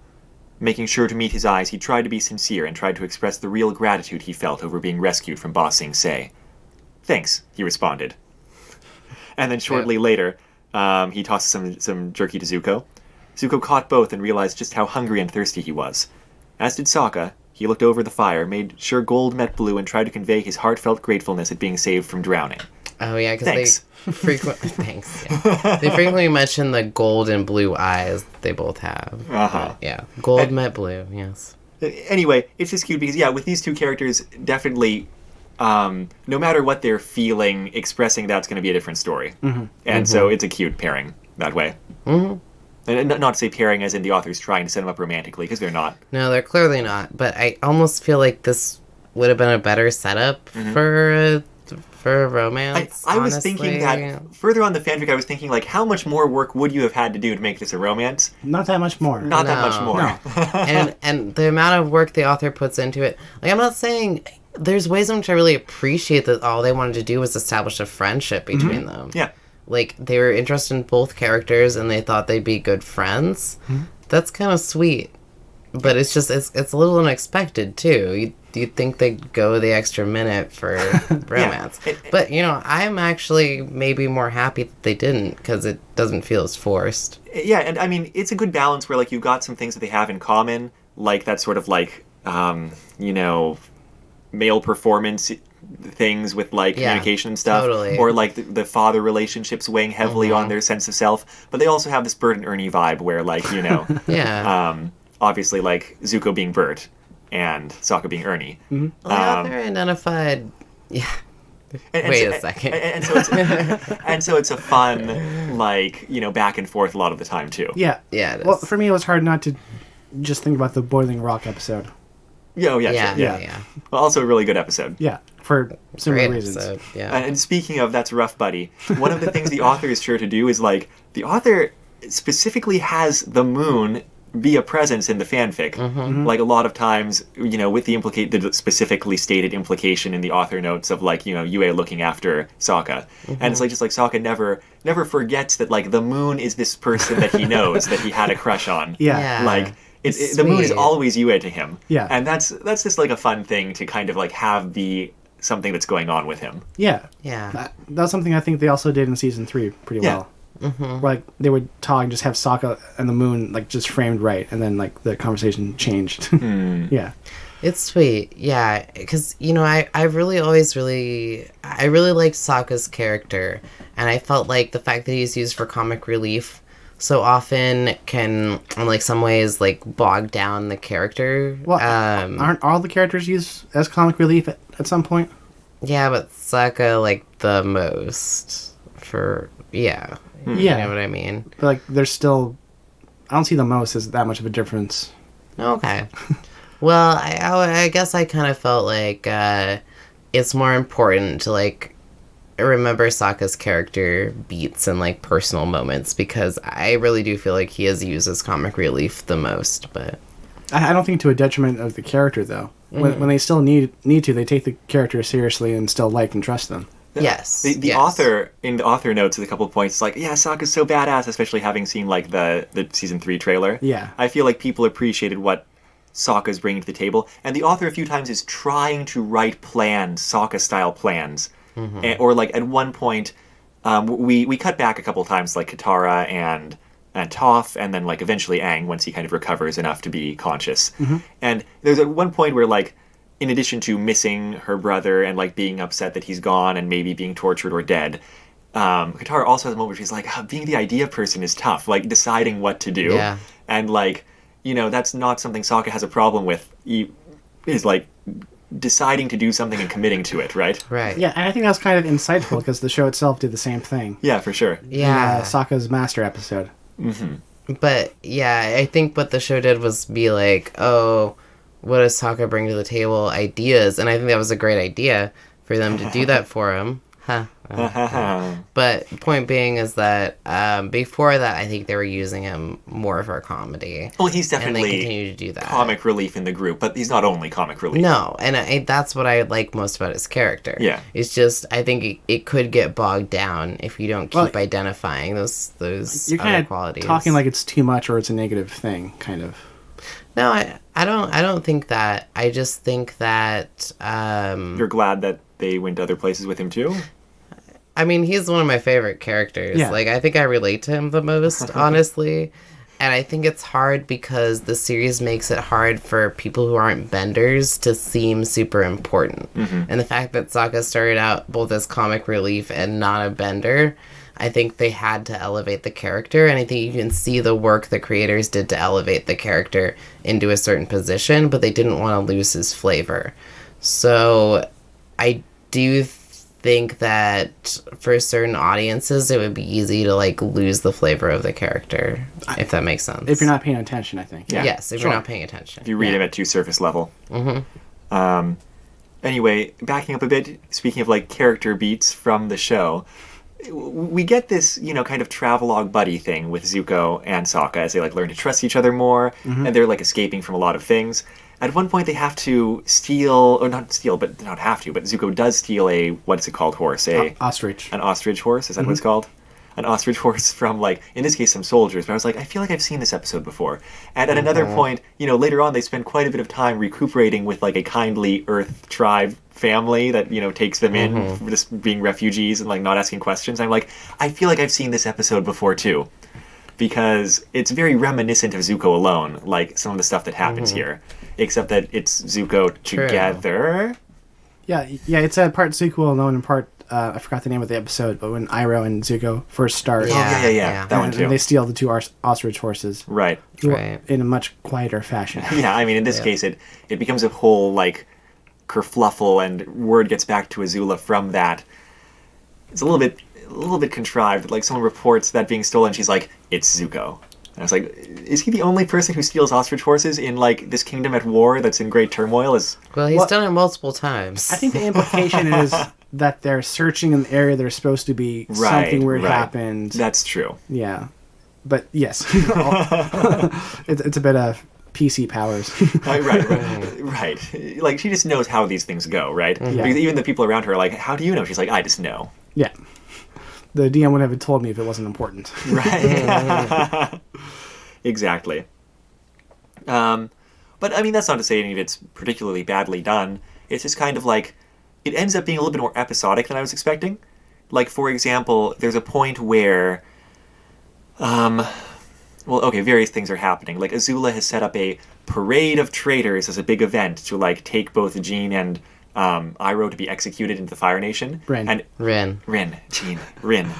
Speaker 1: Making sure to meet his eyes, he tried to be sincere and tried to express the real gratitude he felt over being rescued from Ba Sing Se. Thanks, he responded. And then shortly later, he tossed some jerky to Zuko. Zuko caught both and realized just how hungry and thirsty he was. As did Sokka, he looked over the fire, made sure gold met blue, and tried to convey his heartfelt gratefulness at being saved from drowning.
Speaker 2: Oh, yeah, because they frequently...
Speaker 1: Thanks.
Speaker 2: Yeah. They frequently mention the gold and blue eyes they both have.
Speaker 1: Uh-huh.
Speaker 2: Yeah, gold met blue, yes.
Speaker 1: Anyway, it's just cute because, with these two characters, definitely... no matter what they're feeling, expressing that's going to be a different story. Mm-hmm. And so it's a cute pairing that way. Mm-hmm. And not to say pairing as in the author's trying to set them up romantically, because they're not.
Speaker 2: No, they're clearly not. But I almost feel like this would have been a better setup for a romance.
Speaker 1: I was thinking that, further on the fanfic, I was thinking, like, how much more work would you have had to do to make this a romance?
Speaker 3: Not that much more.
Speaker 1: Not that much more.
Speaker 2: No. and the amount of work the author puts into it, like, I'm not saying... There's ways in which I really appreciate that all they wanted to do was establish a friendship between them.
Speaker 1: Yeah.
Speaker 2: Like, they were interested in both characters and they thought they'd be good friends. Mm-hmm. That's kind of sweet. But it's just, it's a little unexpected, too. You'd think they'd go the extra minute for romance. But, I'm actually maybe more happy that they didn't, because it doesn't feel as forced.
Speaker 1: Yeah, and I mean, it's a good balance where, like, you've got some things that they have in common, like that sort of, like, male performance things with like communication and stuff, or like the father relationships weighing heavily on their sense of self, but they also have this Bert and Ernie vibe where, like, obviously, like, Zuko being Bert and Sokka being Ernie.
Speaker 2: Mm-hmm. Well, they're identified. Yeah. Wait a second.
Speaker 1: And so it's a fun, like, back and forth a lot of the time too.
Speaker 3: Yeah.
Speaker 2: Yeah. It is.
Speaker 3: Well, for me, it was hard not to just think about the Boiling Rock episode.
Speaker 1: Yeah. Well, also a really good episode.
Speaker 3: Yeah, for similar reasons.
Speaker 2: Episode, yeah.
Speaker 1: And speaking of That's Rough Buddy, one of the things the author is sure to do is, like, the author specifically has the moon be a presence in the fanfic. Mm-hmm. Like, a lot of times, with the specifically stated implication in the author notes of, like, Yue looking after Sokka. Mm-hmm. And it's like, just like Sokka never forgets that, like, the moon is this person that he knows that he had a crush on.
Speaker 3: Yeah.
Speaker 1: Like, the moon is always Yue to him.
Speaker 3: Yeah.
Speaker 1: And that's just, like, a fun thing to kind of, like, have be something that's going on with him.
Speaker 3: Yeah.
Speaker 2: Yeah.
Speaker 3: That's something I think they also did in season 3 pretty well. Where, like, they would talk and just have Sokka and the moon, like, just framed right, and then, like, the conversation changed. Yeah.
Speaker 2: It's sweet, yeah, because, you know, I really always I really liked Sokka's character, and I felt like the fact that he's used for comic relief so often can, in, like, some ways, like, bog down the character.
Speaker 3: Well, aren't all the characters used as comic relief at some point?
Speaker 2: Yeah, but Sokka, like, the most, yeah.
Speaker 3: Yeah.
Speaker 2: You know what I mean?
Speaker 3: But, like, there's still... I don't see the most as that much of a difference.
Speaker 2: Okay. Well, I guess I kind of felt like it's more important to, like, remember Sokka's character beats and, like, personal moments, because I really do feel like he is used as comic relief the most, but...
Speaker 3: I don't think to a detriment of the character, though. When they still need to, they take the character seriously and still like and trust them.
Speaker 2: Yes.
Speaker 1: The author, in the author notes, at a couple of points, it's like, yeah, Sokka's so badass, especially having seen, like, the season 3 trailer.
Speaker 3: Yeah.
Speaker 1: I feel like people appreciated what Sokka's bringing to the table, and the author a few times is trying to write plans, Sokka-style plans. Or, like, at one point, we cut back a couple of times, like, Katara and Toph, and then, like, eventually Aang, once he kind of recovers enough to be conscious. And there's at one point where, like, in addition to missing her brother and, like, being upset that he's gone and maybe being tortured or dead, Katara also has a moment where she's like, being the idea person is tough, like, deciding what to do.
Speaker 2: Yeah.
Speaker 1: And, like, you know, that's not something Sokka has a problem with. He is, like, deciding to do something and committing to it, right?
Speaker 2: Right.
Speaker 3: Yeah, and I think that's kind of insightful because the show itself did the same thing.
Speaker 1: Yeah, for sure.
Speaker 2: Yeah.
Speaker 3: In, Sokka's Master episode.
Speaker 2: But, yeah, I think what the show did was be like, oh, what does Sokka bring to the table? Ideas. And I think that was a great idea for them to do that for him. But point being is that before that, I think they were using him more for comedy.
Speaker 1: Well, he's
Speaker 2: and they
Speaker 1: definitely
Speaker 2: continue to do that.
Speaker 1: comic relief in the group, but he's not only comic relief.
Speaker 2: No, and that's what I like most about his character.
Speaker 1: Yeah.
Speaker 2: It's just, I think it could get bogged down if you don't keep
Speaker 3: Well,
Speaker 2: identifying those
Speaker 3: You're
Speaker 2: other
Speaker 3: kind of
Speaker 2: qualities.
Speaker 3: talking like it's too much or it's a negative thing, kind of.
Speaker 2: No, I don't think that. I just think that
Speaker 1: You're glad that they went to other places with him too?
Speaker 2: I mean, he's one of my favorite characters.
Speaker 3: Yeah.
Speaker 2: Like, I think I relate to him the most, honestly. And I think it's hard because the series makes it hard for people who aren't benders to seem super important. And the fact that Sokka started out both as comic relief and not a bender, I think they had to elevate the character. And I think you can see the work the creators did to elevate the character into a certain position, but they didn't want to lose his flavor. So I do think that for certain audiences it would be easy to, like, lose the flavor of the character, if that makes sense.
Speaker 3: If you're not paying attention, I think.
Speaker 1: Yeah.
Speaker 2: Yes, if
Speaker 3: Sure.
Speaker 2: you're not paying attention.
Speaker 1: If you read him at too surface level. Anyway, backing up a bit, speaking of, like, character beats from the show, we get this, you know, kind of travelogue buddy thing with Zuko and Sokka as they, like, learn to trust each other more, and they're, like, escaping from a lot of things. At one point, they have to steal, or not steal, but not have to, but Zuko does steal a, what is it called, horse?
Speaker 3: Ostrich.
Speaker 1: An ostrich horse? Is that what it's called? An ostrich horse from, like, in this case, some soldiers. But I was like, I feel like I've seen this episode before. And at another point, you know, later on, they spend quite a bit of time recuperating with, like, a kindly Earth tribe family that, you know, takes them in for just being refugees and, like, not asking questions. I'm like, I feel like I've seen this episode before, too. Because it's very reminiscent of Zuko alone, like, some of the stuff that happens here. Except that it's Zuko together.
Speaker 3: Yeah, it's a part Zuko alone and part, I forgot the name of the episode, but when Iroh and Zuko first start.
Speaker 1: Yeah. That one
Speaker 3: And
Speaker 1: too.
Speaker 3: they steal the two ostrich horses.
Speaker 1: Right.
Speaker 2: Right.
Speaker 3: In a much quieter fashion.
Speaker 1: Yeah, I mean, in this case, it becomes a whole, like, kerfluffle, and word gets back to Azula from that. It's a little bit contrived. Like, someone reports that being stolen, she's like, it's Zuko. And I was like, is he the only person who steals ostrich horses in, like, this kingdom at war that's in great turmoil?
Speaker 2: Well, he's done it multiple times.
Speaker 3: I think the implication is that they're searching in the area they're supposed to be. Something weird happened.
Speaker 1: That's true.
Speaker 3: Yeah. But, yes. it's a bit of PC powers.
Speaker 1: Right. Like, she just knows how these things go, right?
Speaker 3: Yeah.
Speaker 1: Because even the people around her are like, how do you know? She's like, I just know.
Speaker 3: Yeah. The DM wouldn't have told me if it wasn't important.
Speaker 1: Right. Exactly. But, I mean, that's not to say any of it's particularly badly done. It's just kind of like, it ends up being a little bit more episodic than I was expecting. Like, for example, there's a point where Well, okay, various things are happening. Like Azula has set up a parade of traitors as a big event to like take both Jean and Iroh to be executed into the Fire Nation.
Speaker 3: Rin.
Speaker 1: And Jean, Rin.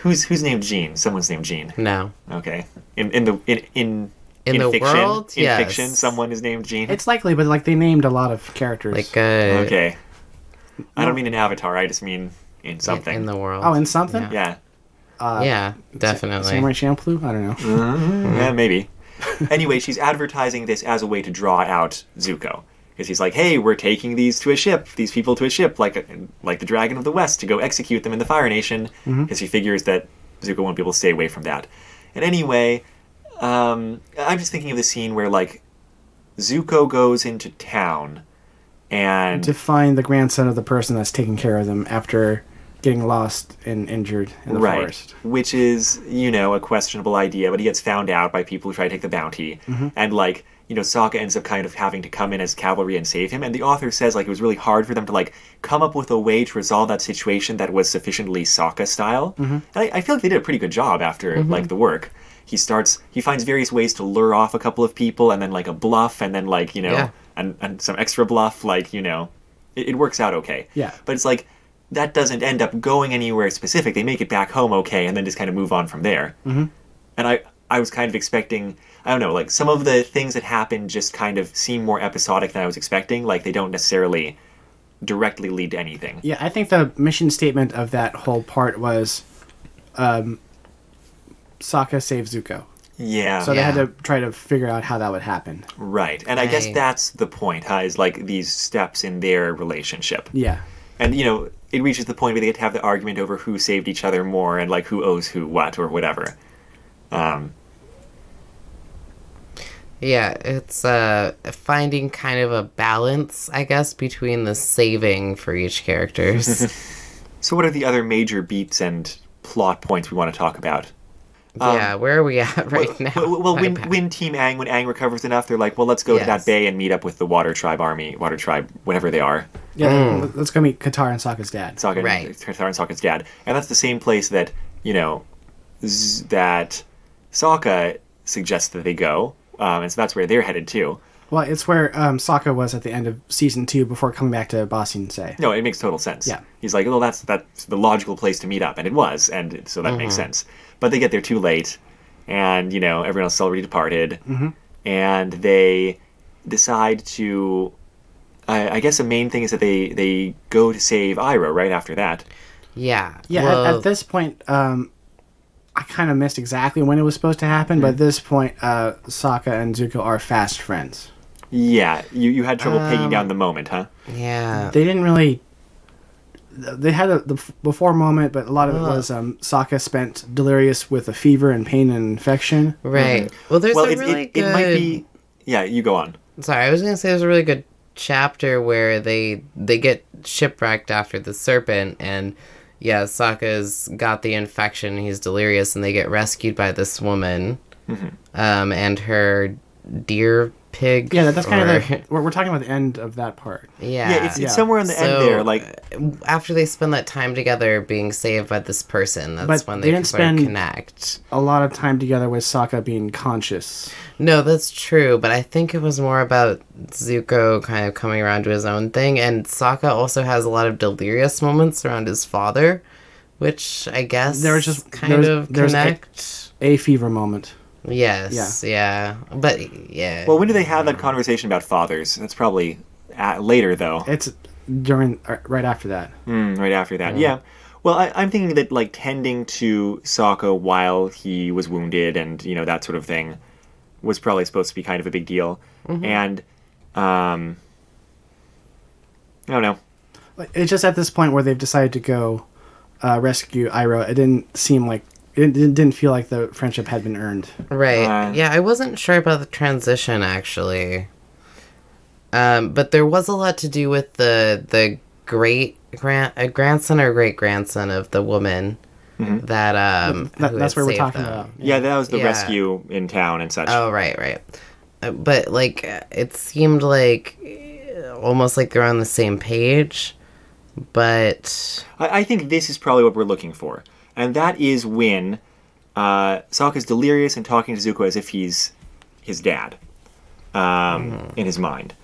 Speaker 1: Who's named Jean? Someone's named Jean.
Speaker 2: No.
Speaker 1: Okay. In the
Speaker 2: the
Speaker 1: fiction,
Speaker 2: world,
Speaker 1: in
Speaker 2: yes.
Speaker 1: fiction, someone is named Jean.
Speaker 3: It's likely, but like they named a lot of characters.
Speaker 2: Like
Speaker 1: Okay. I don't mean in Avatar. I just mean in something.
Speaker 2: in the world.
Speaker 3: Oh, in something?
Speaker 2: Yeah,
Speaker 1: Yeah.
Speaker 2: yeah, definitely.
Speaker 3: Samurai Champloo? I don't know.
Speaker 1: Yeah, maybe. Anyway, she's advertising this as a way to draw out Zuko. Because he's like, hey, we're taking these people to a ship, like the Dragon of the West, to go execute them in the Fire Nation. Because he figures that Zuko won't be able to stay away from that. And anyway, I'm just thinking of the scene where, like, Zuko goes into town and...
Speaker 3: To find the grandson of the person that's taking care of them after getting lost and injured in the forest.
Speaker 1: Which is, a questionable idea, but he gets found out by people who try to take the bounty. And, like, Sokka ends up kind of having to come in as cavalry and save him. And the author says, like, it was really hard for them to, like, come up with a way to resolve that situation that was sufficiently Sokka style. And I feel like they did a pretty good job after, like, the work. He finds various ways to lure off a couple of people, and then, like, a bluff, and then, like, and some extra bluff, like, it works out okay.
Speaker 3: Yeah.
Speaker 1: But it's like, that doesn't end up going anywhere specific. They make it back home okay, and then just kind of move on from there. And I was kind of expecting, I don't know, like, some of the things that happen just kind of seem more episodic than I was expecting. Like, they don't necessarily directly lead to anything.
Speaker 3: Yeah, I think the mission statement of that whole part was Sokka saves Zuko.
Speaker 1: Yeah.
Speaker 3: So they had to try to figure out how that would happen.
Speaker 1: Right. And I guess that's the point, huh, is, like, these steps in their relationship.
Speaker 3: Yeah.
Speaker 1: And, it reaches the point where they get to have the argument over who saved each other more and, like, who owes who what or whatever.
Speaker 2: Yeah, it's finding kind of a balance, I guess, between the saving for each characters.
Speaker 1: So what are the other major beats and plot points we want to talk about?
Speaker 2: Yeah, where are we at right now?
Speaker 1: Well, when Team Aang, when Aang recovers enough, they're like, well, let's go to that bay and meet up with the Water Tribe army, Water Tribe, whatever they are.
Speaker 3: Yeah, let's go meet Katara and Sokka's dad.
Speaker 1: Katara and Sokka's dad. And that's the same place that, that Sokka suggests that they go. And so that's where they're headed too.
Speaker 3: Well, it's where Sokka was at the end of season 2 before coming back to Ba Sing Se.
Speaker 1: No, it makes total sense.
Speaker 3: Yeah.
Speaker 1: He's like, well, that's the logical place to meet up. And it was. And so that makes sense. But they get there too late. And, everyone else has already departed. And they decide to... I guess the main thing is that they go to save Iroh right after that.
Speaker 2: Yeah.
Speaker 3: Yeah,
Speaker 2: well,
Speaker 3: at this point... I kind of missed exactly when it was supposed to happen, but at this point, Sokka and Zuko are fast friends.
Speaker 1: Yeah, you had trouble pegging down the moment, huh?
Speaker 2: Yeah.
Speaker 3: They didn't really... They had the before moment, but a lot of it was Sokka spent delirious with a fever and pain and infection.
Speaker 2: Right. Well, there's a really good...
Speaker 1: It might be... Yeah, you go on.
Speaker 2: Sorry, I was going to say there's a really good chapter where they get shipwrecked after the serpent, and... Yeah, Sokka's got the infection, he's delirious, and they get rescued by this woman, and her deer pig.
Speaker 3: Yeah, that's kind of we're talking about the end of that part.
Speaker 2: Yeah.
Speaker 1: It's somewhere on the end there, like...
Speaker 2: After they spend that time together being saved by this person, that's when they
Speaker 3: didn't spend
Speaker 2: connect.
Speaker 3: A lot of time together with Sokka being conscious.
Speaker 2: No, that's true, but I think it was more about Zuko kind of coming around to his own thing, and Sokka also has a lot of delirious moments around his father, which I guess
Speaker 3: there was just
Speaker 2: connect.
Speaker 3: A fever moment.
Speaker 2: Yes, yeah. But, yeah.
Speaker 1: Well, when do they have that conversation about fathers? That's probably later, though.
Speaker 3: It's right after that.
Speaker 1: Right after that, yeah. Well, I'm thinking that, like, tending to Sokka while he was wounded and, that sort of thing was probably supposed to be kind of a big deal. And, I don't know.
Speaker 3: It's just at this point where they've decided to go rescue Iroh. It didn't seem like... It didn't feel like the friendship had been earned.
Speaker 2: Right. Yeah, I wasn't sure about the transition, actually. But there was a lot to do with the grandson or great-grandson of the woman that
Speaker 3: that's where we're talking
Speaker 2: them.
Speaker 3: about.
Speaker 1: Yeah, that was the rescue in town and such.
Speaker 2: Oh, right. But, like, it seemed like almost like they're on the same page, but...
Speaker 1: I think this is probably what we're looking for. And that is when Sokka's delirious and talking to Zuko as if he's his dad, in his mind.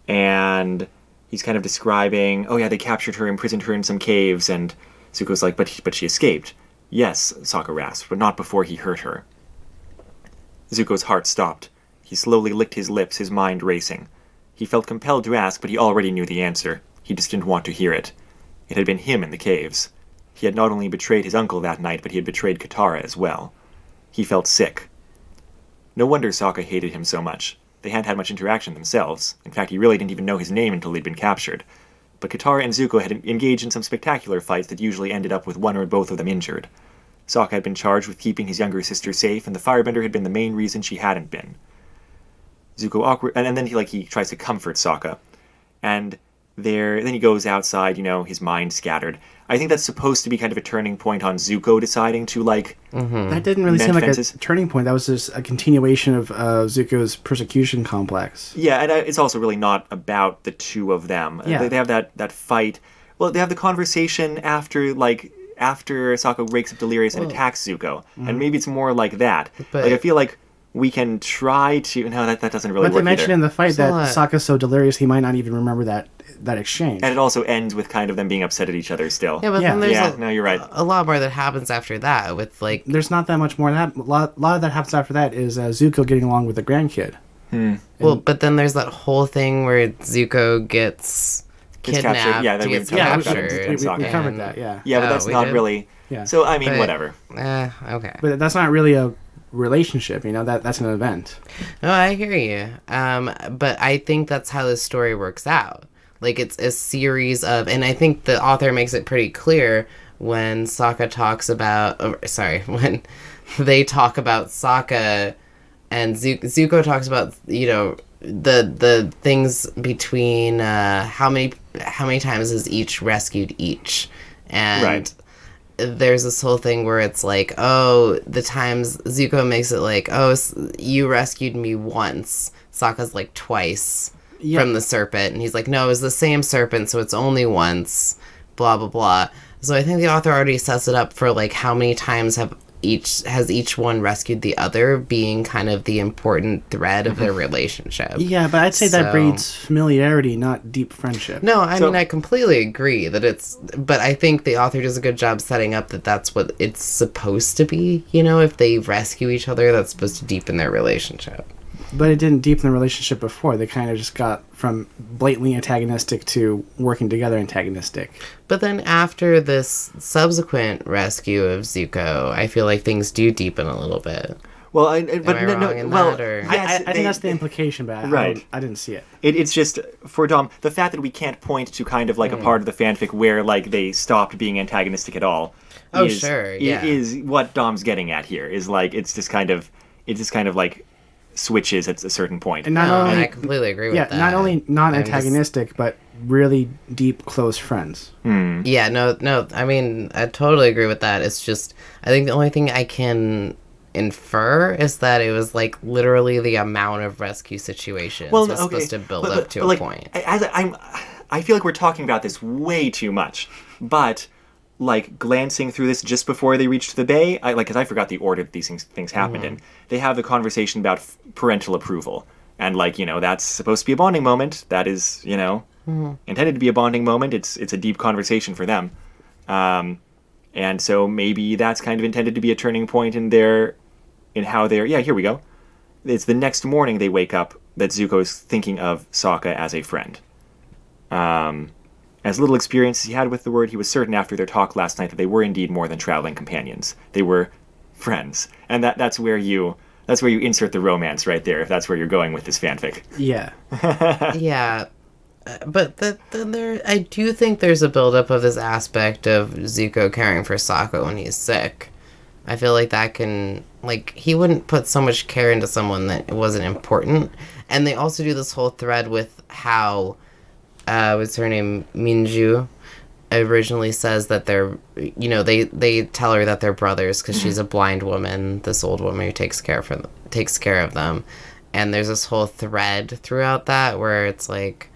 Speaker 1: And he's kind of describing, oh yeah, they captured her, imprisoned her in some caves, and Zuko's like, but she escaped. Yes, Sokka rasped, but not before he hurt her. Zuko's heart stopped. He slowly licked his lips, his mind racing. He felt compelled to ask, but he already knew the answer. He just didn't want to hear it. It had been him in the caves. He had not only betrayed his uncle that night, but he had betrayed Katara as well. He felt sick. No wonder Sokka hated him so much. They hadn't had much interaction themselves. In fact, he really didn't even know his name until he'd been captured. But Katara and Zuko had engaged in some spectacular fights that usually ended up with one or both of them injured. Sokka had been charged with keeping his younger sister safe, and the firebender had been the main reason she hadn't been. Zuko awkward, and then he tries to comfort Sokka, and then he goes outside, his mind scattered. I think that's supposed to be kind of a turning point on Zuko deciding to
Speaker 3: That didn't really seem like a turning point. That was just a continuation of Zuko's persecution complex.
Speaker 1: Yeah, and it's also really not about the two of them.
Speaker 3: Yeah.
Speaker 1: They have that fight. Well, they have the conversation after Sokka wakes up delirious and attacks Zuko, and maybe it's more like that.
Speaker 2: But
Speaker 1: I feel like we can try to. No, that doesn't really work.
Speaker 3: But they mentioned
Speaker 1: either.
Speaker 3: in the fight that Sokka's so delirious he might not even remember that exchange.
Speaker 1: And it also ends with kind of them being upset at each other still.
Speaker 2: Yeah, but then there's
Speaker 1: no, you're right.
Speaker 2: A lot more that happens after that with
Speaker 3: There's not that much more. A lot of that happens after that is Zuko getting along with the grandkid.
Speaker 2: Well, but then there's that whole thing where Zuko gets kidnapped.
Speaker 1: Captured. Yeah,
Speaker 2: he gets
Speaker 3: we
Speaker 2: captured.
Speaker 3: covered that, yeah.
Speaker 1: Yeah, but that's not really...
Speaker 3: Yeah.
Speaker 1: So, I mean, whatever.
Speaker 2: Okay.
Speaker 3: But that's not really a relationship, that's an event.
Speaker 2: Oh, I hear you. But I think that's how the story works out. Like, it's a series of... And I think the author makes it pretty clear when Sokka talks about... when they talk about Sokka and Zuko talks about, the things between how many times has each rescued each. And...
Speaker 1: Right.
Speaker 2: There's this whole thing where it's like, oh, the times Zuko makes it like, oh, you rescued me once. Sokka's like twice from the serpent. And he's like, no, it was the same serpent, so it's only once. Blah, blah, blah. So I think the author already sets it up for like how many times has each one rescued the other being kind of the important thread of their relationship.
Speaker 3: Yeah, but I'd say that breeds familiarity, not deep friendship.
Speaker 2: No, I mean, I completely agree but I think the author does a good job setting up that that's what it's supposed to be. If they rescue each other, that's supposed to deepen their relationship.
Speaker 3: But it didn't deepen the relationship before. They kind of just got from blatantly antagonistic to working together antagonistic.
Speaker 2: But then after this subsequent rescue of Zuko, I feel like things do deepen a little bit.
Speaker 1: Well,
Speaker 2: I think
Speaker 3: that's the implication, but I didn't see it.
Speaker 1: It's just, for Dom, the fact that we can't point to kind of like a part of the fanfic where like they stopped being antagonistic at all. Is what Dom's getting at here. Is like it's just kind of like switches at a certain point.
Speaker 3: And
Speaker 2: I completely agree with that.
Speaker 3: Yeah, not only non-antagonistic, but really deep, close friends.
Speaker 2: Yeah, no, I mean, I totally agree with that. It's just, I think the only thing I can infer is that it was like literally the amount of rescue situations was supposed to build up to a point.
Speaker 1: I feel like we're talking about this way too much, but like glancing through this just before they reached the bay, because I forgot the order that these things happened in. They have the conversation about parental approval, and that's supposed to be a bonding moment. That is intended to be a bonding moment. It's a deep conversation for them, and so maybe that's kind of intended to be a turning point in how they're. Yeah, here we go. It's the next morning they wake up that Zuko's thinking of Sokka as a friend. As little experience as he had with the word, he was certain after their talk last night that they were indeed more than traveling companions. They were friends, and that's where you insert the romance right there. If that's where you're going with this fanfic.
Speaker 3: Yeah.
Speaker 2: Yeah, but I do think there's a buildup of this aspect of Zuko caring for Sokka when he's sick. I feel like that can he wouldn't put so much care into someone that it wasn't important, and they also do this whole thread with how. What's her name? Minju originally says that they're, they tell her that they're brothers because she's a blind woman, this old woman who takes care of them. And there's this whole thread throughout that where it's like,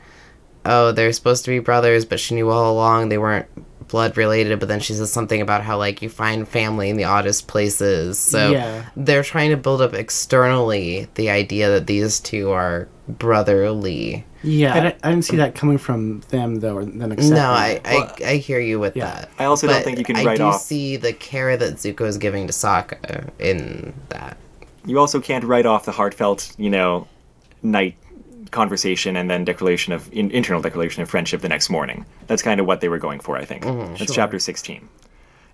Speaker 2: oh, they're supposed to be brothers, but she knew all along they weren't blood related, but then she says something about how, like, you find family in the oddest places. So they're trying to build up externally the idea that these two are brotherly.
Speaker 3: Yeah, I didn't see that coming from them, though, or them accepting
Speaker 2: No,
Speaker 3: it.
Speaker 2: I hear you with that.
Speaker 1: I also don't think you can write off...
Speaker 2: I do see the care that Zuko is giving to Sokka in that.
Speaker 1: You also can't write off the heartfelt, night conversation and then internal declaration of friendship the next morning. That's kind of what they were going for, I think. That's chapter 16.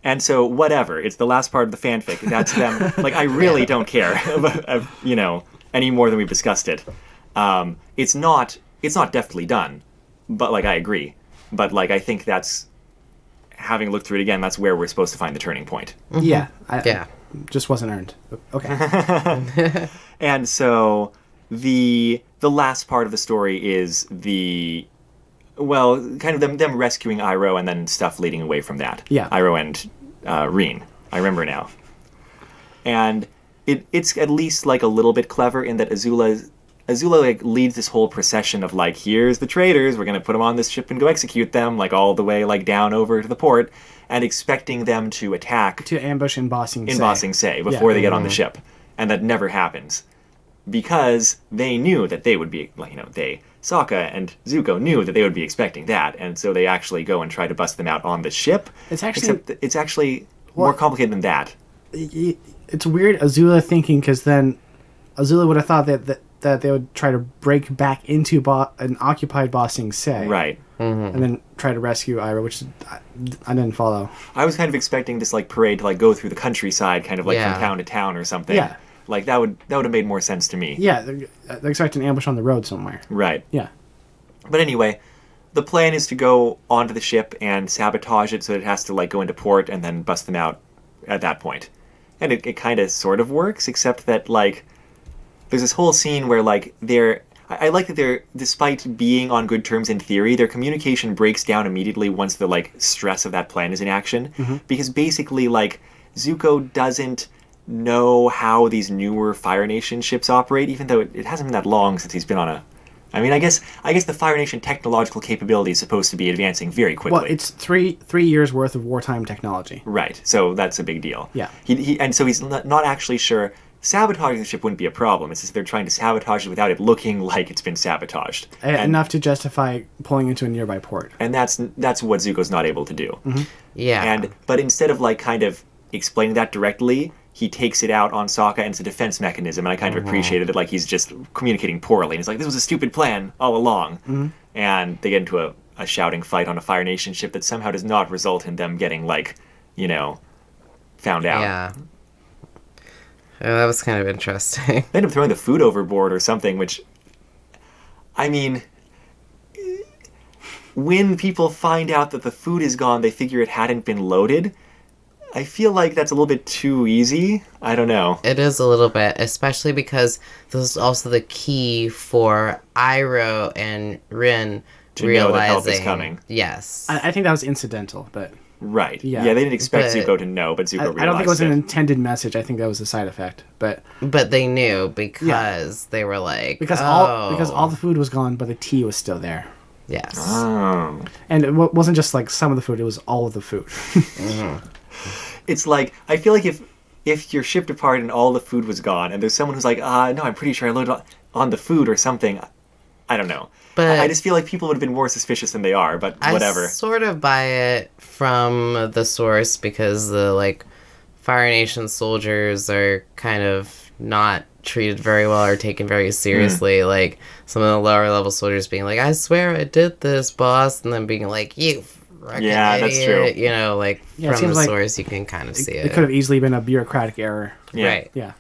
Speaker 1: And so, whatever. It's the last part of the fanfic. That's them. Like, I really don't care, any more than we've discussed it. It's not deftly done, but, like, I agree. But, like, I think that's, having looked through it again, that's where we're supposed to find the turning point.
Speaker 3: Yeah. Just wasn't earned. Okay.
Speaker 1: And so, the last part of the story is kind of them rescuing Iroh and then stuff leading away from that.
Speaker 3: Yeah.
Speaker 1: Iroh and Reen. I remember now. And it's at least, like, a little bit clever in that Azula like leads this whole procession of, like, here's the traitors, we're going to put them on this ship and go execute them, like, all the way, like, down over to the port, and expecting them to attack.
Speaker 3: To ambush in Ba Sing Se
Speaker 1: before they get on the ship. And that never happens. Because they knew that they would be, like, Sokka and Zuko knew that they would be expecting that, and so they actually go and try to bust them out on the ship. It's actually more complicated than that.
Speaker 3: It's weird, Azula thinking, because then Azula would have thought that they would try to break back into an occupied Ba Sing Se.
Speaker 1: Right.
Speaker 3: And then try to rescue Iroh, which I didn't follow.
Speaker 1: I was kind of expecting this, like, parade to, like, go through the countryside, kind of like from town to town or something.
Speaker 3: Yeah.
Speaker 1: Like, that would have made more sense to me.
Speaker 3: Yeah, they're expecting an ambush on the road somewhere.
Speaker 1: Right.
Speaker 3: Yeah.
Speaker 1: But anyway, the plan is to go onto the ship and sabotage it so that it has to, like, go into port and then bust them out at that point. And it kind of sort of works, except that, like, there's this whole scene where, like, I like that despite being on good terms in theory, their communication breaks down immediately once the, like, stress of that plan is in action. Because basically, like, Zuko doesn't know how these newer Fire Nation ships operate, even though it hasn't been that long since he's been on I guess the Fire Nation technological capability is supposed to be advancing very quickly.
Speaker 3: Well, it's three years worth of wartime technology.
Speaker 1: Right, so that's a big deal.
Speaker 3: Yeah.
Speaker 1: And so he's not actually sure. Sabotaging the ship wouldn't be a problem. It's just they're trying to sabotage it without it looking like it's been sabotaged.
Speaker 3: Enough to justify pulling into a nearby port.
Speaker 1: And that's what Zuko's not able to do.
Speaker 2: Yeah.
Speaker 1: But instead of, like, kind of explaining that directly, he takes it out on Sokka, and it's a defense mechanism, and I kind of appreciated it, like, he's just communicating poorly. And he's like, this was a stupid plan all along. And they get into a shouting fight on a Fire Nation ship that somehow does not result in them getting, like, found out.
Speaker 2: Yeah. Oh, that was kind of interesting.
Speaker 1: They end up throwing the food overboard or something, which, I mean, when people find out that the food is gone, they figure it hadn't been loaded. I feel like that's a little bit too easy. I don't know.
Speaker 2: It is a little bit, especially because this is also the key for Iroh and Rin
Speaker 1: to
Speaker 2: realizing
Speaker 1: know that help is coming.
Speaker 2: Yes.
Speaker 3: I think that was incidental, but...
Speaker 1: Right. Yeah, they didn't expect Zuko to know, but Zuko realized
Speaker 3: I don't think it was an intended message. I think that was a side effect. But
Speaker 2: they knew because they were like...
Speaker 3: Because all the food was gone, but the tea was still there.
Speaker 2: Yes.
Speaker 1: Oh.
Speaker 3: And it wasn't just, like, some of the food. It was all of the food.
Speaker 1: It's like, I feel like if you're shipped apart and all the food was gone, and there's someone who's like, no, I'm pretty sure I loaded on the food or something, I don't know. But I just feel like people would have been more suspicious than they are, but whatever.
Speaker 2: I sort of buy it from the source because the, like, Fire Nation soldiers are kind of not treated very well or taken very seriously. Like, some of the lower level soldiers being like, I swear I did this, boss, and then being like, you
Speaker 1: yeah,
Speaker 2: idiot.
Speaker 1: That's true.
Speaker 2: Like, from the source, you can kind of see it.
Speaker 3: It could have easily been a bureaucratic error.
Speaker 1: Yeah.
Speaker 2: Right.
Speaker 3: Yeah.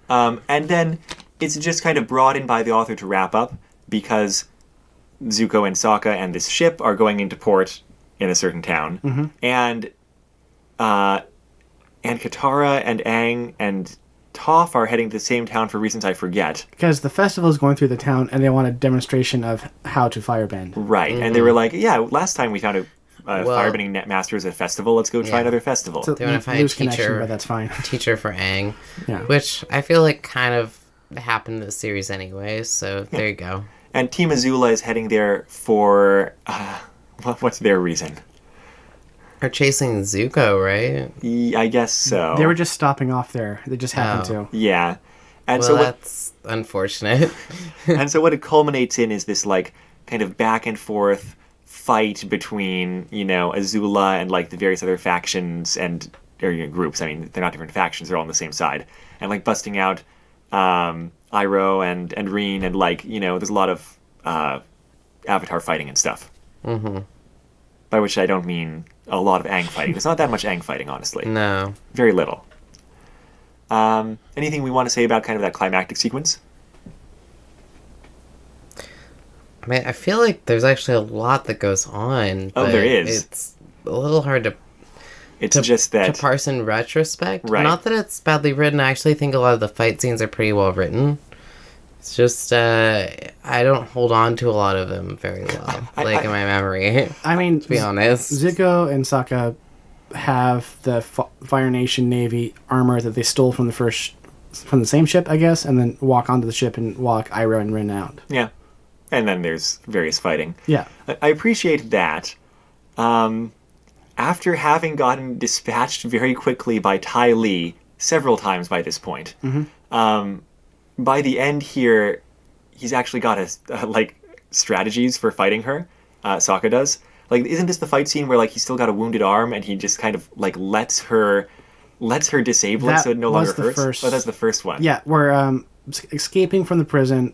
Speaker 1: And then it's just kind of brought in by the author to wrap up, because Zuko and Sokka and this ship are going into port in a certain town, and Katara and Aang and Toph are heading to the same town for reasons I forget.
Speaker 3: Because the festival is going through the town, and they want a demonstration of how to firebend.
Speaker 1: Right, and they were like, yeah, last time we found a firebending net masters at a festival. Let's go try another festival.
Speaker 3: So
Speaker 2: they want to find a teacher,
Speaker 3: but that's fine.
Speaker 2: Teacher for Aang,
Speaker 3: yeah.
Speaker 2: Which I feel like kind of happened in the series anyway. So there you go.
Speaker 1: And Team Azula is heading there for what's their reason?
Speaker 2: are chasing Zuko, right?
Speaker 1: I guess so.
Speaker 3: They were just stopping off there. They just happened to.
Speaker 1: Yeah. And
Speaker 2: Well,
Speaker 1: so
Speaker 2: that's unfortunate.
Speaker 1: what it culminates in is this like kind of back and forth fight between, Azula and like the various other factions or groups. I mean, they're not different factions, they're all on the same side. And like busting out Iroh and Reen, and like, there's a lot of Avatar fighting and stuff.
Speaker 2: Mm-hmm.
Speaker 1: By which I don't mean a lot of Aang fighting. There's not that much Aang fighting, honestly.
Speaker 2: No.
Speaker 1: Very little. Anything we want to say about kind of that climactic sequence?
Speaker 2: I mean, I feel like there's actually a lot that goes on.
Speaker 1: Oh,
Speaker 2: but
Speaker 1: there is.
Speaker 2: It's a little hard to
Speaker 1: Just that...
Speaker 2: to parse in retrospect.
Speaker 1: Right.
Speaker 2: Not that it's badly written. I actually think a lot of the fight scenes are pretty well written. It's just, I don't hold on to a lot of them very well, in my memory,
Speaker 3: I mean,
Speaker 2: to be honest.
Speaker 3: Zuko and Sokka have the Fire Nation Navy armor that they stole from the same ship, I guess, and then walk onto the ship and walk Iroh and Rin out.
Speaker 1: Yeah. And then there's various fighting.
Speaker 3: Yeah.
Speaker 1: I appreciate that. After having gotten dispatched very quickly by Ty Lee several times by this point, by the end here, he's actually got strategies for fighting her. Sokka does. Like, isn't this the fight scene where like he's still got a wounded arm and he just kind of like lets her disable it so it no longer hurts? Oh, that's the first one.
Speaker 3: Yeah, where escaping from the prison,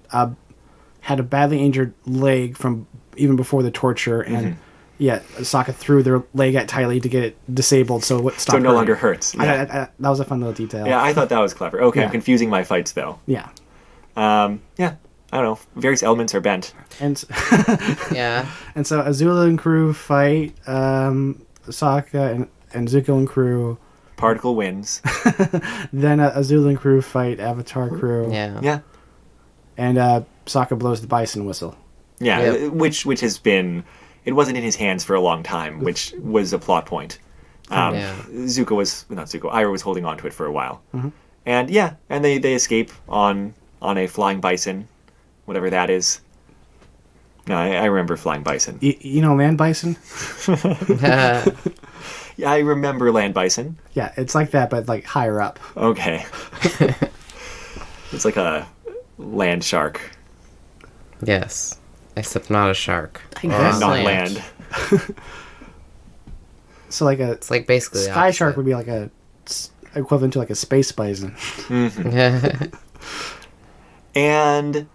Speaker 3: had a badly injured leg from even before the torture, and Sokka threw their leg at Ty Lee to get it disabled so it stopped.
Speaker 1: So it no longer hurts. Yeah.
Speaker 3: That was a fun little detail.
Speaker 1: Yeah, I thought that was clever. Okay,
Speaker 3: Yeah.
Speaker 1: I'm confusing my fights though.
Speaker 3: Yeah.
Speaker 1: Yeah, I don't know. Various elements are bent.
Speaker 3: And
Speaker 2: Yeah.
Speaker 3: and so Azula and crew fight Sokka and Zuko and crew.
Speaker 1: Particle wins.
Speaker 3: Then Azula and crew fight Avatar crew.
Speaker 2: Yeah.
Speaker 1: Yeah.
Speaker 3: And Sokka blows the bison whistle.
Speaker 1: Yeah,
Speaker 2: Yep.
Speaker 1: which has been... It wasn't in his hands for a long time, which was a plot point.
Speaker 2: Yeah.
Speaker 1: Iroh was holding on to it for a while. And yeah, and they escape on a flying bison, whatever that is. No, I remember flying bison.
Speaker 3: You know land bison?
Speaker 1: Yeah, I remember land bison.
Speaker 3: Yeah, it's like that, but like higher up.
Speaker 1: Okay. It's like a land shark.
Speaker 2: Yes. Except not a shark.
Speaker 3: I guess.
Speaker 1: Not land.
Speaker 3: So like a
Speaker 2: It's like basically the
Speaker 3: sky shark
Speaker 2: opposite.
Speaker 3: would be like a equivalent to like a space bison.
Speaker 1: And,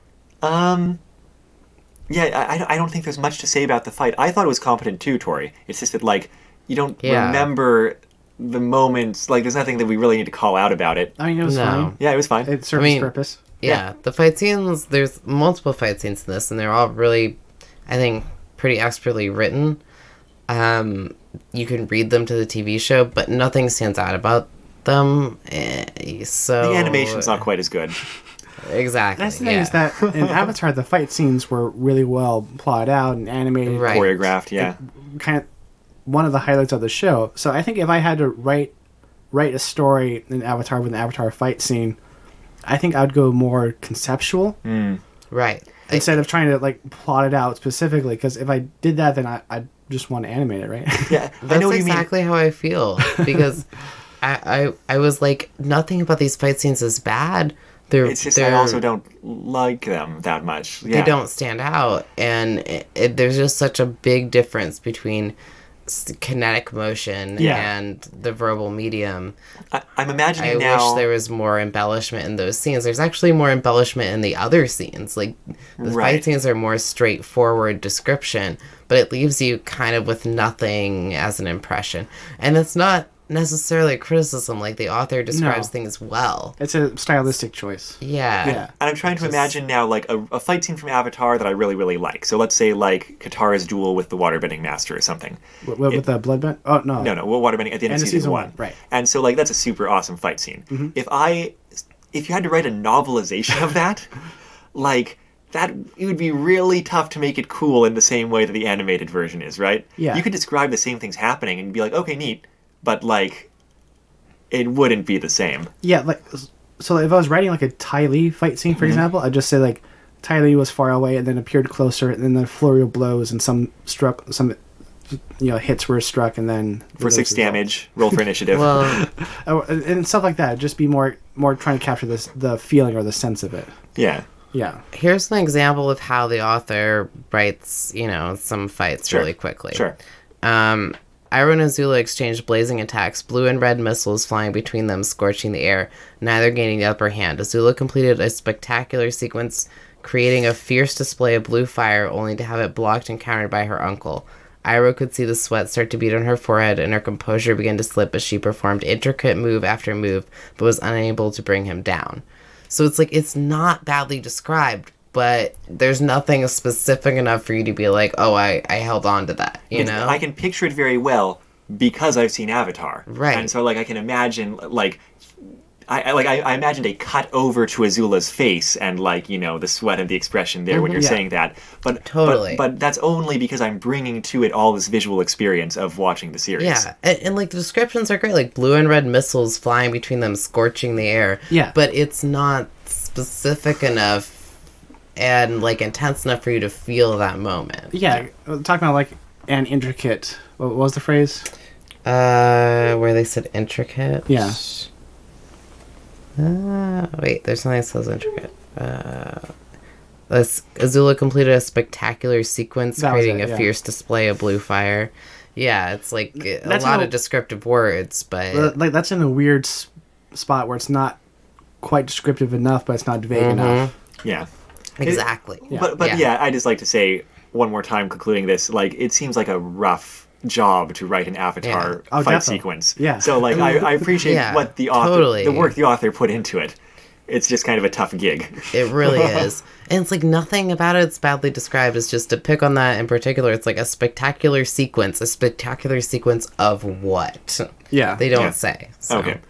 Speaker 1: yeah, I don't think there's much to say about the fight. I thought it was competent too, Tori. It's just that, like, you don't remember the moments. Like, there's nothing that we really need to call out about it.
Speaker 3: I mean, it was
Speaker 2: No.
Speaker 3: fine.
Speaker 1: Yeah, it was fine.
Speaker 3: It served its purpose.
Speaker 2: Yeah, the fight scenes, there's multiple fight scenes in this, and they're all really, I think, pretty expertly written. You can read them to the TV show, but nothing stands out about them. So
Speaker 1: The animation's not quite as good.
Speaker 2: Exactly.
Speaker 3: That's the thing is that in Avatar, the fight scenes were really well plotted out and animated.
Speaker 2: Right.
Speaker 1: Choreographed, yeah.
Speaker 3: Kind of one of the highlights of the show. So I think if I had to write a story in Avatar with an Avatar fight scene, I think I'd go more conceptual
Speaker 2: Right.
Speaker 3: instead of trying to like plot it out specifically. Because if I did that, then I just want to animate it, right?
Speaker 1: Yeah,
Speaker 2: That's
Speaker 1: I know what you mean.
Speaker 2: exactly how I feel because I was like, nothing about these fight scenes is bad.
Speaker 1: It's just I also don't like them that much. Yeah.
Speaker 2: They don't stand out, and there's just such a big difference between kinetic motion and the verbal medium.
Speaker 1: I'm imagining
Speaker 2: I
Speaker 1: now...
Speaker 2: wish there was more embellishment in those scenes. There's actually more embellishment in the other scenes. Like, the fight scenes are more straightforward description, but it leaves you kind of with nothing as an impression. And it's not necessarily a criticism. Like, the author describes things well.
Speaker 3: It's a stylistic choice.
Speaker 2: Yeah.
Speaker 3: Yeah.
Speaker 1: And I'm trying to imagine now, like, a fight scene from Avatar that I really, really like. So let's say, like, Katara's duel with the Waterbending Master or something.
Speaker 3: With the bloodbend? Oh, no.
Speaker 1: No, Waterbending at the end of season one.
Speaker 3: Right.
Speaker 1: And so, like, that's a super awesome fight scene. If you had to write a novelization of that, like, it would be really tough to make it cool in the same way that the animated version is, right?
Speaker 3: Yeah.
Speaker 1: You could describe the same things happening and be like, okay, neat. But, like, it wouldn't be the same.
Speaker 3: Yeah, like, so if I was writing like a Ty Lee fight scene, for example, I'd just say like Ty Lee was far away and then appeared closer, and then the flurry of blows and some hits were struck, and then
Speaker 1: for 6 damage, roll for initiative.
Speaker 2: Well,
Speaker 3: and stuff like that. Just be more trying to capture the feeling or the sense of it.
Speaker 1: Yeah.
Speaker 3: Yeah.
Speaker 2: here's an example of how the author writes, some fights really quickly.
Speaker 1: Sure.
Speaker 2: Iroh and Azula exchanged blazing attacks, blue and red missiles flying between them, scorching the air, neither gaining the upper hand. Azula completed a spectacular sequence, creating a fierce display of blue fire, only to have it blocked and countered by her uncle. Iroh could see the sweat start to bead on her forehead, and her composure began to slip as she performed intricate move after move, but was unable to bring him down. So it's like, it's not badly described, but there's nothing specific enough for you to be like, oh, I held on to that, know?
Speaker 1: I can picture it very well because I've seen Avatar.
Speaker 2: Right.
Speaker 1: And so, I can imagine, I imagined a cut over to Azula's face and, the sweat and the expression there when you're saying that. But
Speaker 2: Totally.
Speaker 1: But that's only because I'm bringing to it all this visual experience of watching the series.
Speaker 2: Yeah, and the descriptions are great, like blue and red missiles flying between them, scorching the air.
Speaker 3: Yeah.
Speaker 2: But it's not specific enough and intense enough for you to feel that moment.
Speaker 3: Yeah. Talking about an intricate. What was the phrase?
Speaker 2: Where they said intricate.
Speaker 3: Yeah.
Speaker 2: Wait, there's something that says intricate. Azula completed a spectacular sequence, creating a fierce display of blue fire. Yeah, it's a lot of descriptive words, but
Speaker 3: that's in a weird spot where it's not quite descriptive enough, but it's not vague enough.
Speaker 1: Yeah.
Speaker 2: Exactly.
Speaker 1: But I just like to say one more time, concluding this, it seems like a rough job to write an Avatar fight
Speaker 3: definitely.
Speaker 1: sequence.
Speaker 3: Yeah.
Speaker 1: So I appreciate what the author, the work the author put into it. It's just kind of a tough gig.
Speaker 2: It really is. And it's nothing about it's badly described. It's just to pick on that in particular. It's a spectacular sequence. A spectacular sequence of what?
Speaker 3: Yeah.
Speaker 2: They don't say. So.
Speaker 1: Okay.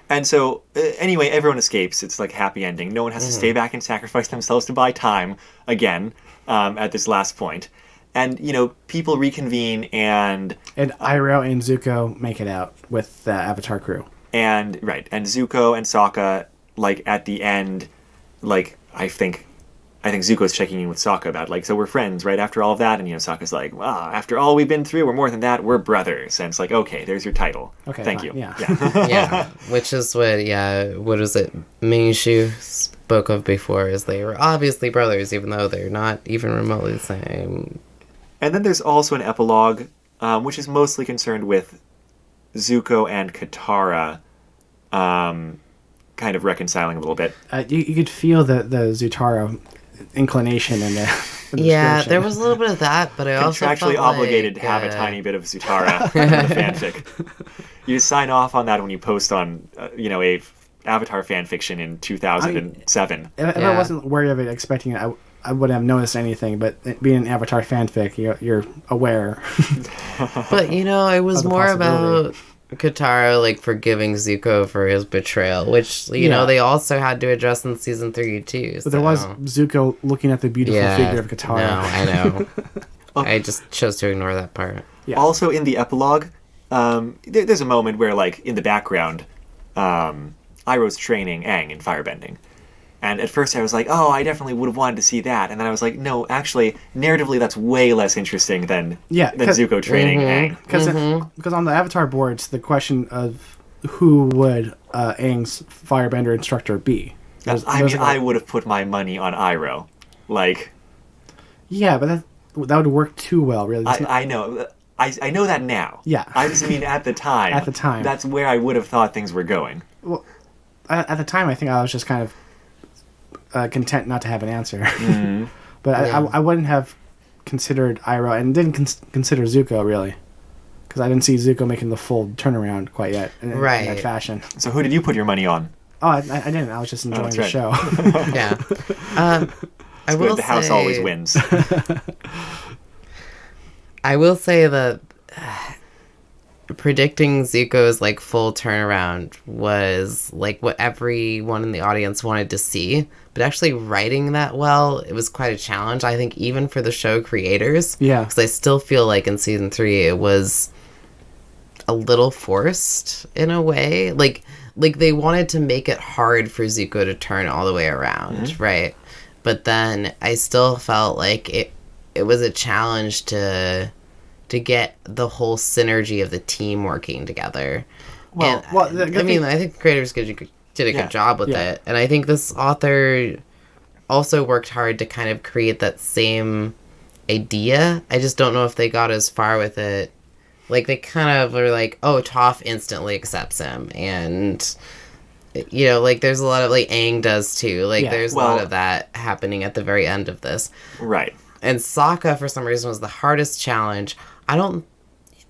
Speaker 1: And so, anyway, everyone escapes. It's happy ending. No one has to stay back and sacrifice themselves to buy time again at this last point. And, people reconvene and
Speaker 3: Iroh and Zuko make it out with the Avatar crew.
Speaker 1: And Zuko and Sokka, at the end, I think Zuko's checking in with Sokka about, so we're friends, right, after all of that? And, Sokka's like, wow, after all we've been through, we're more than that, we're brothers. And it's okay, there's your title.
Speaker 3: Okay,
Speaker 1: thank
Speaker 3: fine.
Speaker 1: you.
Speaker 3: Yeah.
Speaker 2: Yeah, which is what is it, Mingshu spoke of before, is they were obviously brothers, even though they're not even remotely the same.
Speaker 1: And then there's also an epilogue, which is mostly concerned with Zuko and Katara kind of reconciling a little bit.
Speaker 3: You could feel the Zutara inclination in the
Speaker 2: yeah, there was a little bit of that, but I also
Speaker 1: contractually
Speaker 2: felt
Speaker 1: obligated to have a tiny bit of Zutara in the fanfic. You sign off on that when you post on, a Avatar fanfiction in 2007.
Speaker 3: If I wasn't wary of it, expecting it, I wouldn't have noticed anything. But it being an Avatar fanfic, you're aware.
Speaker 2: But it was more about Katara forgiving Zuko for his betrayal, which you know they also had to address in season 3 too.
Speaker 3: But there was Zuko looking at the beautiful figure of Katara.
Speaker 2: No, I know. I just chose to ignore that part.
Speaker 3: Yeah.
Speaker 1: Also, in the epilogue, there's a moment where, in the background, Iroh's training Aang in firebending. And at first I was like, oh, I definitely would have wanted to see that. And then I was like, no, actually, narratively, that's way less interesting than Zuko training Aang.
Speaker 3: Because on the Avatar boards, the question of who would Aang's firebender instructor be?
Speaker 1: I would have put my money on Iroh.
Speaker 3: Yeah, but that would work too well, really.
Speaker 1: I know. I know that now.
Speaker 3: Yeah.
Speaker 1: I just mean at the time.
Speaker 3: At the time.
Speaker 1: That's where I would have thought things were going.
Speaker 3: Well, at the time, I think I was just kind of content not to have an answer.
Speaker 1: Mm-hmm.
Speaker 3: But I wouldn't have considered Iroh and didn't consider Zuko, really. Because I didn't see Zuko making the full turnaround quite yet in that fashion.
Speaker 1: So who did you put your money on?
Speaker 3: Oh, I didn't. I was just enjoying the show.
Speaker 2: Yeah.
Speaker 1: I will say, the house always wins.
Speaker 2: I will say that predicting Zuko's full turnaround was what everyone in the audience wanted to see, but actually writing that well, it was quite a challenge, I think, even for the show creators.
Speaker 3: Yeah.
Speaker 2: Because I still feel in season 3 it was a little forced in a way. They wanted to make it hard for Zuko to turn all the way around, right? But then I still felt it was a challenge to to get the whole synergy of the team working together.
Speaker 1: Well,
Speaker 2: I think the creators did a good job with it. And I think this author also worked hard to kind of create that same idea. I just don't know if they got as far with it. Like, they kind of were like, oh, Toph instantly accepts him. And, you know, like, there's a lot of, like, Aang does too. Like, there's a lot of that happening at the very end of this.
Speaker 1: Right.
Speaker 2: And Sokka, for some reason, was the hardest challenge. I don't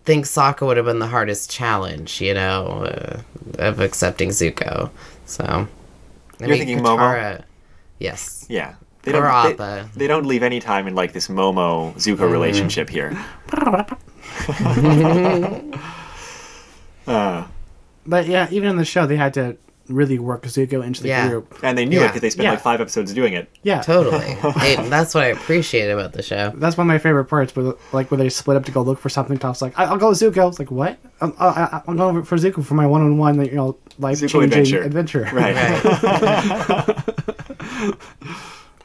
Speaker 2: think Sokka would have been the hardest challenge, you know, of accepting Zuko. So,
Speaker 1: You're thinking Momo?
Speaker 2: Yes.
Speaker 1: Yeah.
Speaker 2: They
Speaker 1: don't leave any time in, like, this Momo-Zuko relationship here.
Speaker 3: But yeah, even in the show, they had to really work Zuko into the group.
Speaker 1: And they knew it because they spent like 5 episodes doing it.
Speaker 3: Yeah.
Speaker 2: Totally. That's what I appreciate about the show.
Speaker 3: That's one of my favorite parts, but like when they split up to go look for something, Toph's like, I'll go with Zuko. It's like, what? I'm going for Zuko for my one-on-one, you know, life-changing adventure.
Speaker 1: Right.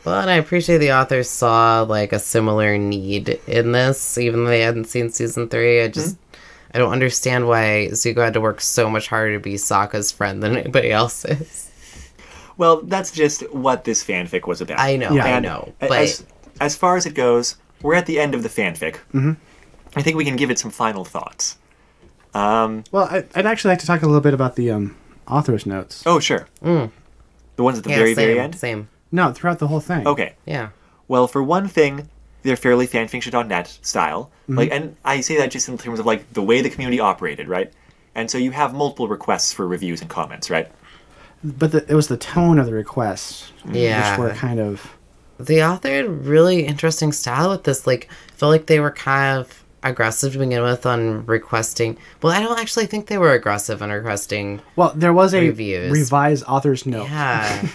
Speaker 2: Well, and I appreciate the authors saw like a similar need in this, even though they hadn't seen season 3. I don't understand why Zuko had to work so much harder to be Sokka's friend than anybody else is.
Speaker 1: Well, that's just what this fanfic was about.
Speaker 2: I know, I know. But
Speaker 1: as far as it goes, we're at the end of the fanfic. Mm-hmm. I think we can give it some final thoughts.
Speaker 3: Well, I'd actually like to talk a little bit about the author's notes.
Speaker 1: Oh, sure. The ones at the very end?
Speaker 2: Same.
Speaker 3: No, throughout the whole thing.
Speaker 1: Okay.
Speaker 2: Yeah.
Speaker 1: Well, for one thing, they're fairly fanfiction.net style. Mm-hmm. Like, and I say that just in terms of like the way the community operated, right? And so you have multiple requests for reviews and comments, right?
Speaker 3: But it was the tone of the requests, which were kind of...
Speaker 2: The author had really interesting style with this. Like, I feel like they were kind of aggressive to begin with on requesting. Well, I don't actually think they were aggressive on requesting.
Speaker 3: Well, there was a
Speaker 2: reviews.
Speaker 3: Revised author's note.
Speaker 2: Yeah.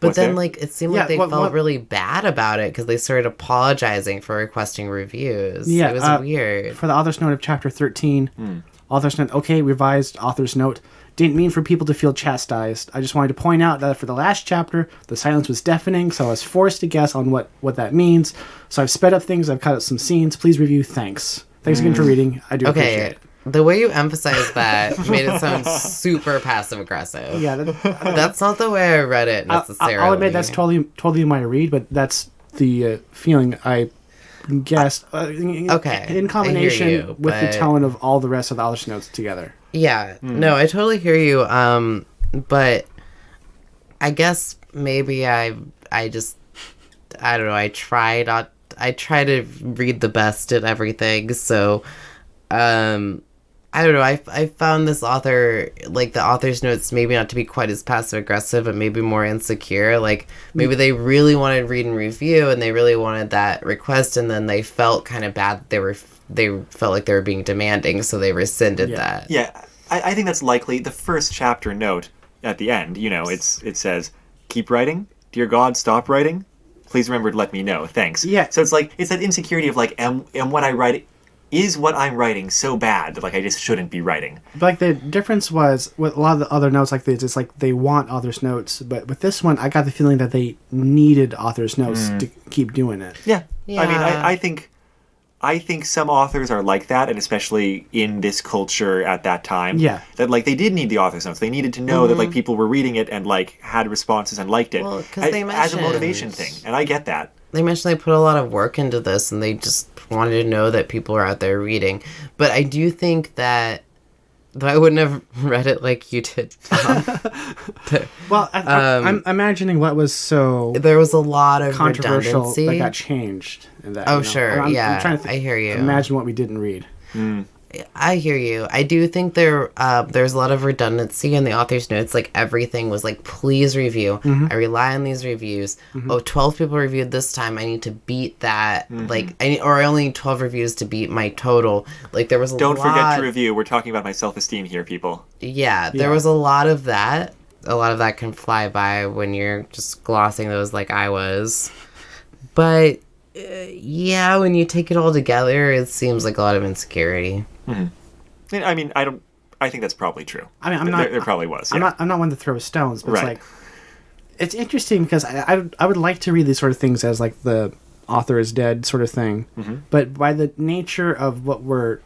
Speaker 2: But then, like, it seemed like they felt really bad about it because they started apologizing for requesting reviews. Yeah. It was weird.
Speaker 3: For the author's note of chapter 13, author's note, okay, revised author's note. Didn't mean for people to feel chastised. I just wanted to point out that for the last chapter, the silence was deafening, so I was forced to guess on what that means. So I've sped up things, I've cut out some scenes. Please review, thanks. Thanks again for reading. I do appreciate it.
Speaker 2: The way you emphasized that made it sound super passive-aggressive.
Speaker 3: Yeah.
Speaker 2: That's not the way I read it, necessarily.
Speaker 3: I'll admit that's totally my read, but that's the feeling I guessed. In combination with the tone of all the rest of the author's notes together.
Speaker 2: Yeah, no, I totally hear you. But I guess maybe I don't know. I try to read the best in everything. So, I don't know. I found this author, like the author's notes, maybe not to be quite as passive aggressive, but maybe more insecure. Like maybe they really wanted read and review, and they really wanted that request, and then they felt kind of bad. They felt like they were being demanding, so they rescinded that.
Speaker 1: Yeah, I think that's likely. The first chapter note at the end, you know, it says, "Keep writing, dear God, stop writing. Please remember to let me know. Thanks."
Speaker 3: Yeah.
Speaker 1: So it's like it's that insecurity of like, am what I write. Is what I'm writing so bad that like I just shouldn't be writing?
Speaker 3: But like the difference was with a lot of the other notes, like it's like they want author's notes, but with this one, I got the feeling that they needed author's notes to keep doing it.
Speaker 1: Yeah. I mean, I think some authors are like that, and especially in this culture at that time.
Speaker 3: Yeah.
Speaker 1: That like they did need the author's notes. They needed to know that like people were reading it and like had responses and liked it.
Speaker 2: Well, because they mentioned,
Speaker 1: as a motivation thing, and I get that.
Speaker 2: They mentioned they put a lot of work into this, and they just wanted to know that people are out there reading. But I do think that, though I wouldn't have read it like you did, Tom.
Speaker 3: Well, I'm imagining what was so
Speaker 2: there was a lot of
Speaker 3: controversial
Speaker 2: redundancy
Speaker 3: that got changed. In that,
Speaker 2: oh, sure,
Speaker 3: I'm
Speaker 2: yeah,
Speaker 3: trying to
Speaker 2: I hear you.
Speaker 3: Imagine what we didn't read.
Speaker 2: I hear you. I do think there's a lot of redundancy in the author's notes. Like, everything was like, please review. I rely on these reviews. 12 people reviewed this time. I need to beat that. Like, I only need 12 reviews to beat my total. Like, there was a lot...
Speaker 1: Don't forget to review. We're talking about my self-esteem here, people.
Speaker 2: Yeah, there was a lot of that. A lot of that can fly by when you're just glossing those like I was. But... yeah, when you take it all together, it seems like a lot of insecurity.
Speaker 1: I mean, I think that's probably true.
Speaker 3: I mean, there
Speaker 1: probably was. Yeah.
Speaker 3: I'm not one to throw stones, but it's like, it's interesting because I would like to read these sort of things as like the author is dead sort of thing. But by the nature of what we're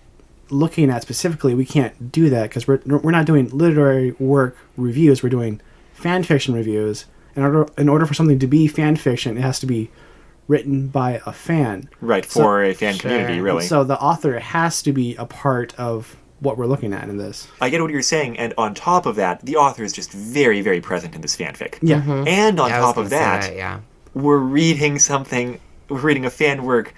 Speaker 3: looking at specifically, we can't do that because we're not doing literary work reviews. We're doing fan fiction reviews. In order for something to be fan fiction, it has to be written by a fan.
Speaker 1: Right, for a fan community, really.
Speaker 3: So the author has to be a part of what we're looking at in this.
Speaker 1: I get what you're saying, and on top of that, the author is just very, very present in this fanfic.
Speaker 3: Yeah.
Speaker 1: And on top of that, we're reading a fan work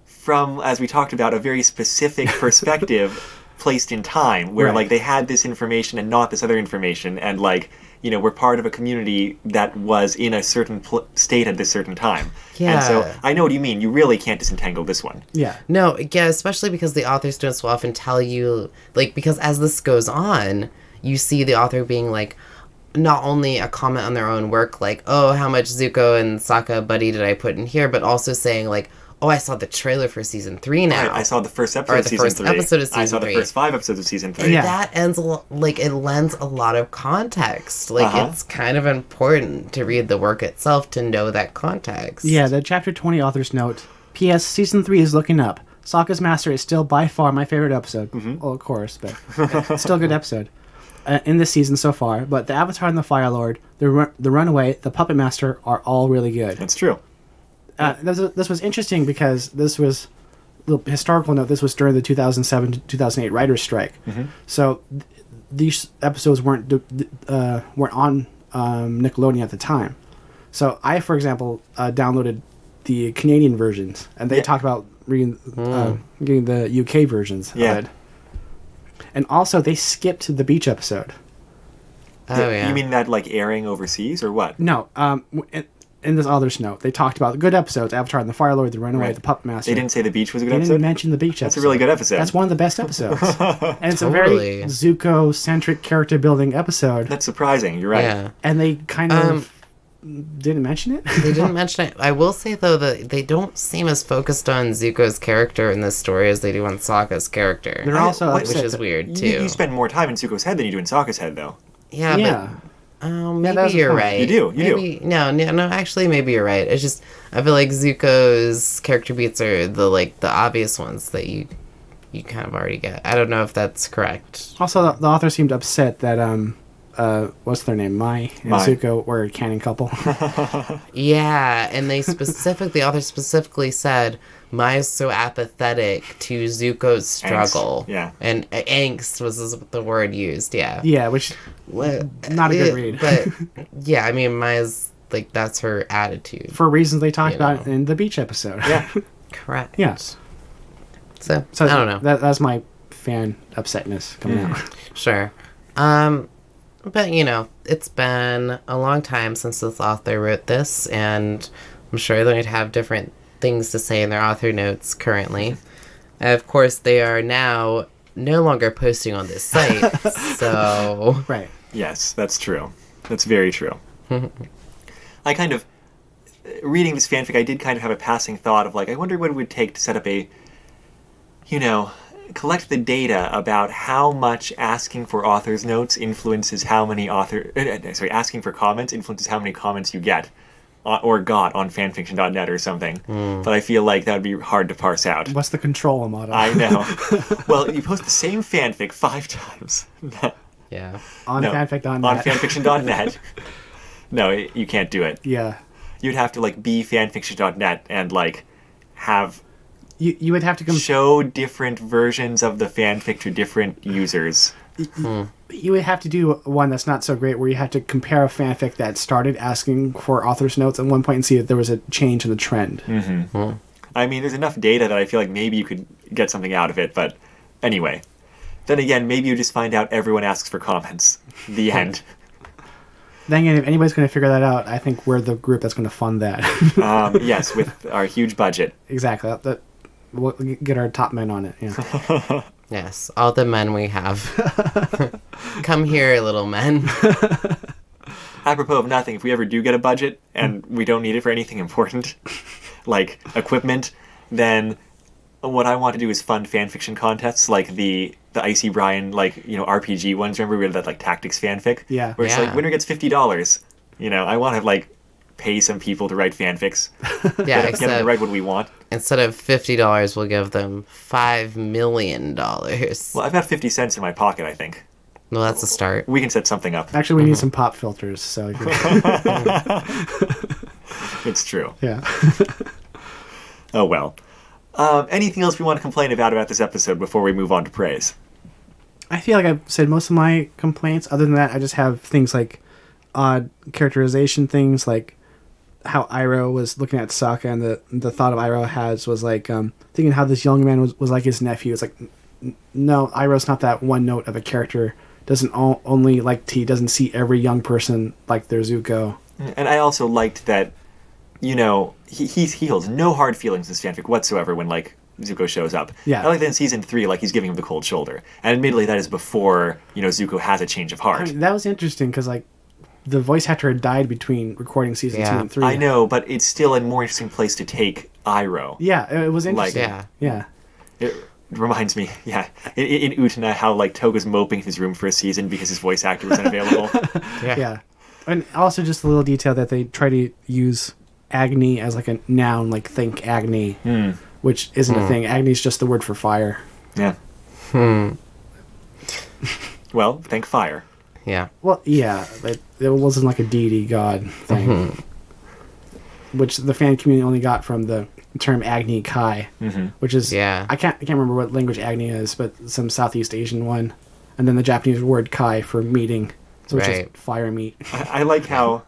Speaker 1: from, as we talked about, a very specific perspective placed in time, where like they had this information and not this other information, and like, you know, we're part of a community that was in a certain state at this certain time.
Speaker 2: Yeah.
Speaker 1: And so I know what you mean. You really can't disentangle this one.
Speaker 3: Yeah.
Speaker 2: No, yeah, especially because the authors don't so often tell you, like, because as this goes on, you see the author being like, not only a comment on their own work, like, oh, how much Zuko and Sokka buddy did I put in here, but also saying, like, oh, I saw the trailer for season 3 now.
Speaker 1: I saw the first episode of season 3. I saw the first 5 episodes of season 3.
Speaker 2: And that it lends a lot of context. Like, it's kind of important to read the work itself to know that context.
Speaker 3: Yeah, the chapter 20 author's note. P.S. Season 3 is looking up. Sokka's Master is still by far my favorite episode. Well, of course, but it's still a good episode in this season so far. But the Avatar and the Fire Lord, the Runaway, the Puppet Master are all really good.
Speaker 1: That's true.
Speaker 3: This was interesting because this was the historical note. This was during the 2007 to 2008 writers' strike, so these episodes weren't on Nickelodeon at the time. So I, for example, downloaded the Canadian versions, and they talked about getting the UK versions of it. And also, they skipped the beach episode.
Speaker 2: Oh, yeah.
Speaker 1: You mean that, like, airing overseas, or what?
Speaker 3: No, in this author's note, they talked about good episodes: Avatar and the Fire Lord, the Runaway, the Puppet Master.
Speaker 1: They didn't say the beach was a good episode?
Speaker 3: They didn't mention the beach episode.
Speaker 1: That's a really good episode.
Speaker 3: That's one of the best episodes. And it's a very Zuko-centric character-building episode.
Speaker 1: That's surprising. You're right.
Speaker 2: Yeah.
Speaker 3: And they kind of didn't mention it?
Speaker 2: They didn't mention it. I will say, though, that they don't seem as focused on Zuko's character in this story as they do on Sokka's character.
Speaker 3: They're also
Speaker 2: which is weird, too.
Speaker 1: You spend more time in Zuko's head than you do in Sokka's head, though.
Speaker 2: Yeah. But maybe you're right.
Speaker 1: You do.
Speaker 2: No, actually, maybe you're right. It's just, I feel like Zuko's character beats are the obvious ones that you kind of already get. I don't know if that's correct.
Speaker 3: Also, the author seemed upset that, what's their name? Mai and Zuko were a canon couple.
Speaker 2: Yeah, and the author specifically said, Mai is so apathetic to Zuko's struggle.
Speaker 1: Angst. Yeah.
Speaker 2: And angst was the word used, yeah.
Speaker 3: Yeah, which, not a good read.
Speaker 2: But, yeah, I mean, Mai's, that's her attitude.
Speaker 3: For reasons they talked about in the beach episode.
Speaker 1: Yeah.
Speaker 2: Correct.
Speaker 3: Yeah.
Speaker 2: So I don't know.
Speaker 3: That's my fan upsetness coming out.
Speaker 2: Sure. But, it's been a long time since this author wrote this, and I'm sure they'd have different things to say in their author notes currently. Of course, they are now no longer posting on this site, so...
Speaker 3: Right.
Speaker 1: Yes, that's true. That's very true. I kind of... Reading this fanfic, I did kind of have a passing thought of, I wonder what it would take to set up a... collect the data about how much asking for author's notes influences how many asking for comments influences how many comments you get or got on fanfiction.net or something. But I feel like that would be hard to parse out.
Speaker 3: What's the control, Amado?
Speaker 1: I know. Well, you post the same fanfic 5 times.
Speaker 2: Yeah.
Speaker 3: On fanfic.net.
Speaker 1: On fanfiction.net. No, you can't do it.
Speaker 3: Yeah.
Speaker 1: You'd have to be fanfiction.net and have...
Speaker 3: You would have to
Speaker 1: show different versions of the fanfic to different users.
Speaker 3: You would have to do one that's not so great, where you have to compare a fanfic that started asking for author's notes at one point and see if there was a change in the trend.
Speaker 1: I mean, there's enough data that I feel like maybe you could get something out of it, but anyway. Then again, maybe you just find out everyone asks for comments. The end.
Speaker 3: Then again, if anybody's going to figure that out, I think we're the group that's going to fund that.
Speaker 1: Yes, with our huge budget.
Speaker 3: Exactly. We'll get our top men on it. Yeah.
Speaker 2: Yes, all the men we have. Come here, little men.
Speaker 1: Apropos of nothing, if we ever do get a budget and we don't need it for anything important, like equipment, then what I want to do is fund fanfiction contests, like the Icy Brian, RPG ones. Remember we had that tactics fanfic?
Speaker 3: Yeah.
Speaker 1: Where it's winner gets $50. I want to pay some people to write fanfics.
Speaker 2: Yeah,
Speaker 1: Get them to write what we want.
Speaker 2: instead of $50, we'll give them $5 million.
Speaker 1: Well, I've got 50 cents in my pocket, I think.
Speaker 2: Well, that's a start.
Speaker 1: We can set something up.
Speaker 3: Actually, we need some pop filters. So
Speaker 1: It's true.
Speaker 3: yeah.
Speaker 1: Oh, well. Anything else we want to complain about this episode before we move on to praise?
Speaker 3: I feel like I've said most of my complaints. Other than that, I just have things like odd characterization things, like how Iroh was looking at Sokka, and the thought of Iroh was like thinking how this young man was like his nephew. It's like, no, Iroh's not that one note of a character. Doesn't only like T, doesn't see every young person like their Zuko.
Speaker 1: And I also liked that, you know, he holds no hard feelings in this fanfic whatsoever when, like, Zuko shows up.
Speaker 3: Yeah.
Speaker 1: I like that in season 3, like, he's giving him the cold shoulder. And admittedly, that is before, you know, Zuko has a change of heart.
Speaker 3: I mean, that was interesting because, like, the voice actor had died between recording season 2 and 3.
Speaker 1: I know, but it's still a more interesting place to take Iroh.
Speaker 3: Yeah, it was interesting.
Speaker 1: Like,
Speaker 3: yeah.
Speaker 1: It reminds me, in Utena, how, like, Toga's moping in his room for a season because his voice actor was unavailable.
Speaker 3: Yeah. And also just a little detail that they try to use Agni as, like, a noun, like, think Agni, which isn't a thing. Agni is just the word for fire.
Speaker 1: Yeah. Well, thank fire.
Speaker 2: Yeah.
Speaker 3: Well, yeah, but it wasn't like a deity god thing, which the fan community only got from the term Agni Kai, which is I can't remember what language Agni is, but some Southeast Asian one, and then the Japanese word Kai for meeting, so which is fire meat.
Speaker 1: I like how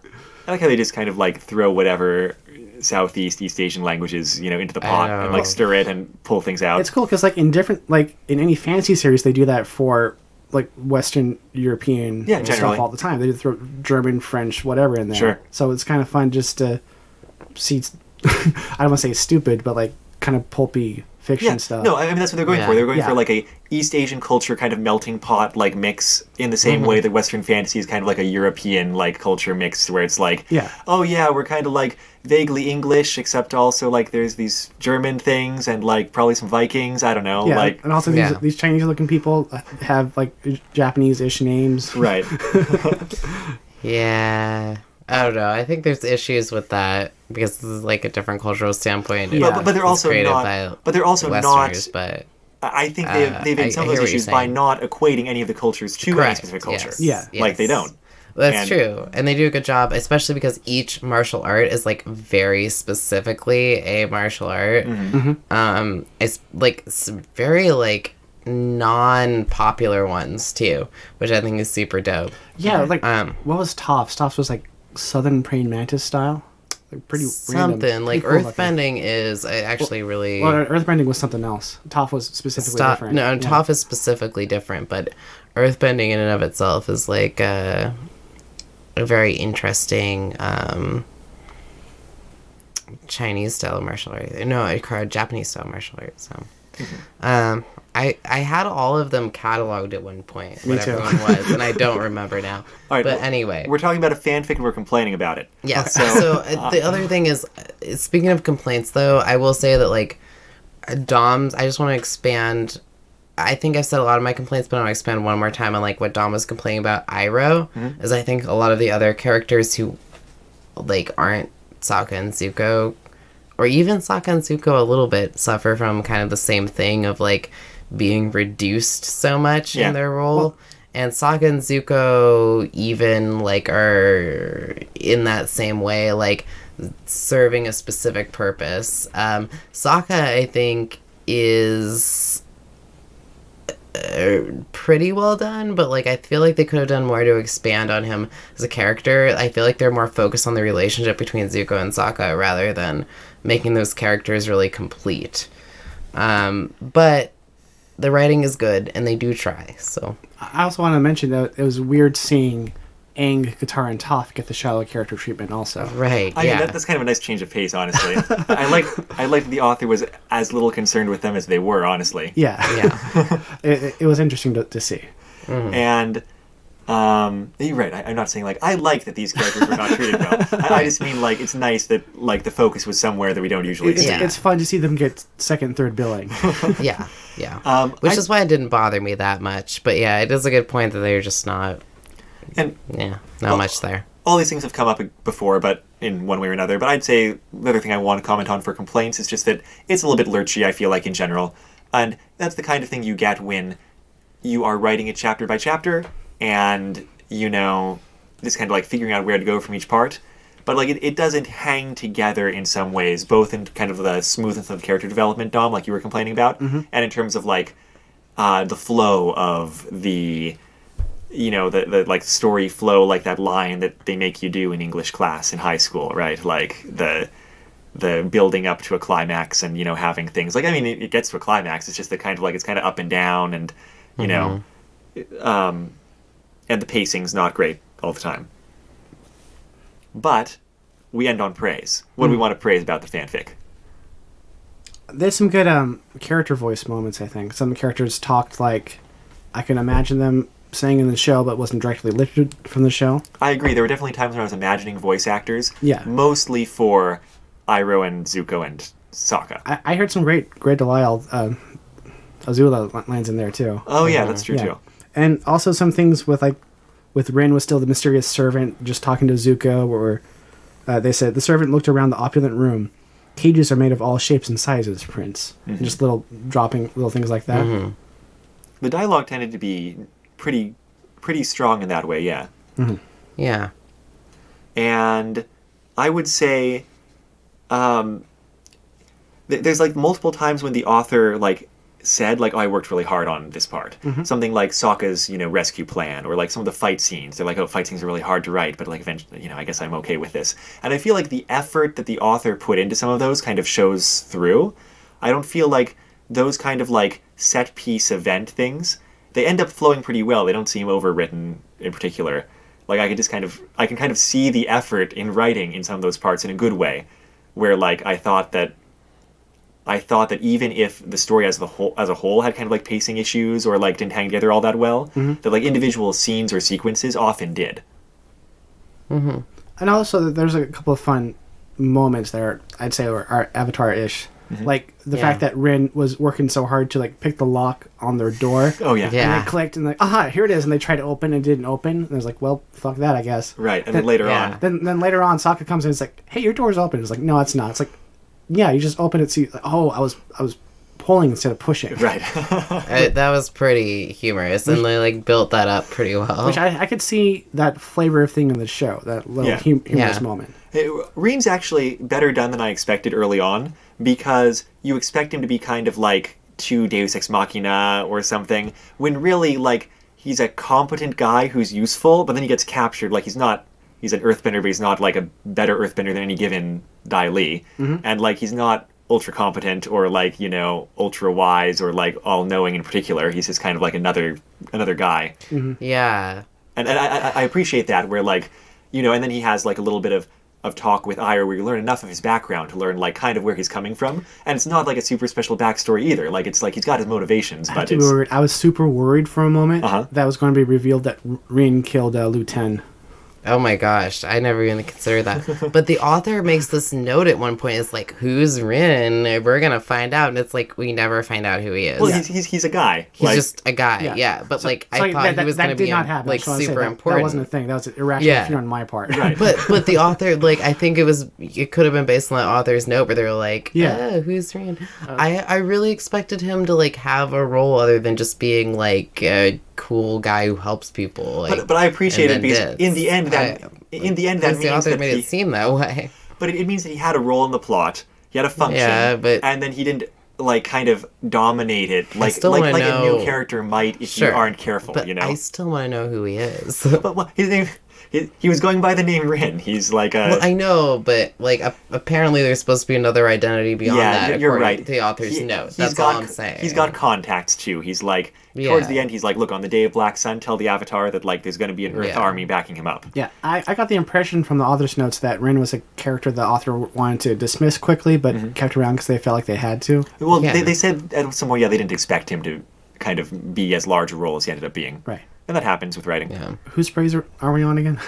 Speaker 1: they just kind of like throw whatever Southeast East Asian languages, you know, into the pot and like stir it and pull things out.
Speaker 3: It's cool because like in any fantasy series they do that for like Western European stuff all the time. They throw German, French, whatever in there.
Speaker 1: Sure.
Speaker 3: So it's kind of fun just to see. I don't want to say stupid, but like kind of pulpy fiction stuff.
Speaker 1: No, I mean that's what they're going for. They're going for like a East Asian culture kind of melting pot like mix in the same way that Western fantasy is kind of like a European like culture mix where it's like, oh yeah, we're kind of like vaguely English except also like there's these German things and like probably some Vikings. I don't know.
Speaker 3: Yeah,
Speaker 1: like
Speaker 3: and also these Chinese looking people have like Japanese-ish names.
Speaker 1: Right.
Speaker 2: Yeah. I don't know. I think there's issues with that because this is like a different cultural standpoint.
Speaker 1: But they're also not. But they're also
Speaker 2: Westerners,
Speaker 1: not.
Speaker 2: But
Speaker 1: I think they've been some of those issues by not equating any of the cultures to any specific culture.
Speaker 2: Yes.
Speaker 1: Like they don't.
Speaker 2: That's true. And they do a good job, especially because each martial art is like very specifically a martial art. It's like very like non-popular ones too, which I think is super dope.
Speaker 3: Yeah, like what was Toph's? Toph's was like Southern praying mantis style. Like pretty
Speaker 2: something
Speaker 3: random.
Speaker 2: like
Speaker 3: pretty cool
Speaker 2: earthbending is actually really.
Speaker 3: Well, earthbending was something else. Toph was specifically different.
Speaker 2: No, Toph is specifically different, but earthbending in and of itself is like a very interesting Chinese style martial art. No, Japanese style martial art. So, I had all of them cataloged at one point.
Speaker 3: Me
Speaker 2: whatever
Speaker 3: too.
Speaker 2: one was, and I don't remember now.
Speaker 1: All right,
Speaker 2: but anyway,
Speaker 1: we're talking about a fanfic and we're complaining about it.
Speaker 2: Yeah. So the other thing is, speaking of complaints, though, I will say that like Dom's. I just want to expand. I think I've said a lot of my complaints, but I want to expand one more time on like what Dom was complaining about Iroh. Is I think a lot of the other characters who like aren't Sokka and Zuko, or even Sokka and Zuko a little bit, suffer from kind of the same thing of like being reduced so much in their role. Well, and Sokka and Zuko even like are in that same way, like serving a specific purpose. Sokka, I think, is pretty well done, but like I feel like they could have done more to expand on him as a character. I feel like they're more focused on the relationship between Zuko and Sokka rather than making those characters really complete. But the writing is good and they do try. So
Speaker 3: I also want to mention that it was weird seeing Aang, Katara, and Toph get the shallow character treatment also.
Speaker 2: Right.
Speaker 1: I mean, that's kind of a nice change of pace, honestly. I like the author was as little concerned with them as they were, honestly.
Speaker 3: Yeah. It was interesting to see.
Speaker 1: And you're right. I'm not saying like I like that these characters were not treated well. I just mean like it's nice that like the focus was somewhere that we don't usually see.
Speaker 3: It's fun to see them get second and third billing.
Speaker 2: Yeah. Which is why it didn't bother me that much. But yeah, it is a good point that they're just not. And not much there.
Speaker 1: all these things have come up before, but in one way or another. But I'd say the other thing I want to comment on for complaints is just that it's a little bit lurchy, I feel like, in general. And that's the kind of thing you get when you are writing it chapter by chapter and, just kind of like figuring out where to go from each part. But like it doesn't hang together in some ways, both in kind of the smoothness of character development, Dom, like you were complaining about, and in terms of like the flow of the the like story flow, like that line that they make you do in English class in high school, right? Like the building up to a climax and having things like, I mean, it gets to a climax. It's just the kind of like it's kind of up and down, and and the pacing's not great all the time. But we end on praise. What do we want to praise about the fanfic?
Speaker 3: There's some good character voice moments, I think. Some characters talked like I can imagine them saying in the show, but wasn't directly lifted from the show.
Speaker 1: I agree. There were definitely times when I was imagining voice actors.
Speaker 3: Yeah.
Speaker 1: Mostly for Iroh and Zuko and Sokka.
Speaker 3: I heard some great Delisle Azula lines in there, too.
Speaker 1: Oh, yeah, that's true, too.
Speaker 3: And also some things with Rin was still the mysterious servant just talking to Zuko, or they said, the servant looked around the opulent room. Cages are made of all shapes and sizes, Prince. Mm-hmm. Just dropping little things like that.
Speaker 1: Mm-hmm. The dialogue tended to be pretty strong in that way, yeah.
Speaker 2: Mm-hmm. Yeah.
Speaker 1: And I would say there's like multiple times when the author like said like, oh, I worked really hard on this part. Mm-hmm. Something like Sokka's, rescue plan, or like some of the fight scenes. They're like, oh, fight scenes are really hard to write, but like eventually, I guess I'm okay with this. And I feel like the effort that the author put into some of those kind of shows through. I don't feel like those kind of like set piece event things, they end up flowing pretty well. They don't seem overwritten in particular. Like I can kind of see the effort in writing in some of those parts in a good way, where like I thought that even if the story as a whole had kind of like pacing issues or like didn't hang together all that well, that like individual scenes or sequences often did.
Speaker 3: Mm-hmm. And also there's a couple of fun moments there, I'd say, are Avatar-ish. Mm-hmm. Like the fact that Rin was working so hard to like pick the lock on their door.
Speaker 1: Oh yeah.
Speaker 3: And they clicked and like, aha, here it is, and they tried to open and it didn't open. And I was like, well, fuck that, I guess.
Speaker 1: Right. And then later on.
Speaker 3: Then later on, Sokka comes in and it's like, hey, your door's open. It's like, no, it's not. It's like, yeah, you just open it. So like, oh, I was pulling instead of pushing.
Speaker 1: Right.
Speaker 2: That was pretty humorous, and they like built that up pretty well.
Speaker 3: Which I could see that flavor of thing in the show, that little humorous moment.
Speaker 1: Rin's actually better done than I expected early on, because you expect him to be kind of like too Deus Ex Machina or something, when really like he's a competent guy who's useful, but then he gets captured. Like he's an earthbender, but he's not like a better earthbender than any given Dai Li. Mm-hmm. And like he's not ultra competent or like, ultra wise or like all knowing in particular. He's just kind of like another guy.
Speaker 2: Mm-hmm. Yeah.
Speaker 1: And I appreciate that, where like, and then he has like a little bit of talk with Iroh where you learn enough of his background to learn like kind of where he's coming from. And it's not like a super special backstory either. Like it's like he's got his motivations, but
Speaker 3: I was super worried for a moment that was going to be revealed that Rin killed Liu Ten.
Speaker 2: Oh my gosh, I never even considered that. But the author makes this note at one point. It's like, who's Rin? We're going to find out. And it's like, we never find out who he is.
Speaker 1: Well, he's a guy.
Speaker 2: He's just a guy, yeah. But so, I thought he was going to be like super important.
Speaker 3: That wasn't a thing. That was irrational fear on my part.
Speaker 1: Right.
Speaker 2: But the author, like, I think it could have been based on the author's note where they were like, who's Rin? I really expected him to like have a role other than just being like a cool guy who helps people. Like,
Speaker 1: but I appreciate it because in the end that means
Speaker 2: the author made it seem that way.
Speaker 1: But it means that he had a role in the plot. He had a function. And then he didn't like kind of dominate it like a new character might if you aren't careful.
Speaker 2: But I still want to know who he is.
Speaker 1: But his name. He was going by the name Rin. He's like a...
Speaker 2: Well, I know, but like apparently there's supposed to be another identity beyond that.
Speaker 1: You're right.
Speaker 2: To the author's note. That's all I'm saying.
Speaker 1: He's got contacts too. He's like towards the end. He's like, look, on the day of Black Sun, tell the Avatar that like there's going to be an Earth army backing him up.
Speaker 3: Yeah, I got the impression from the author's notes that Rin was a character the author wanted to dismiss quickly, but kept around because they felt like they had to.
Speaker 1: Well, they said at some point, they didn't expect him to kind of be as large a role as he ended up being.
Speaker 3: Right.
Speaker 1: And that happens with writing.
Speaker 2: Yeah.
Speaker 3: Whose praise are we on again?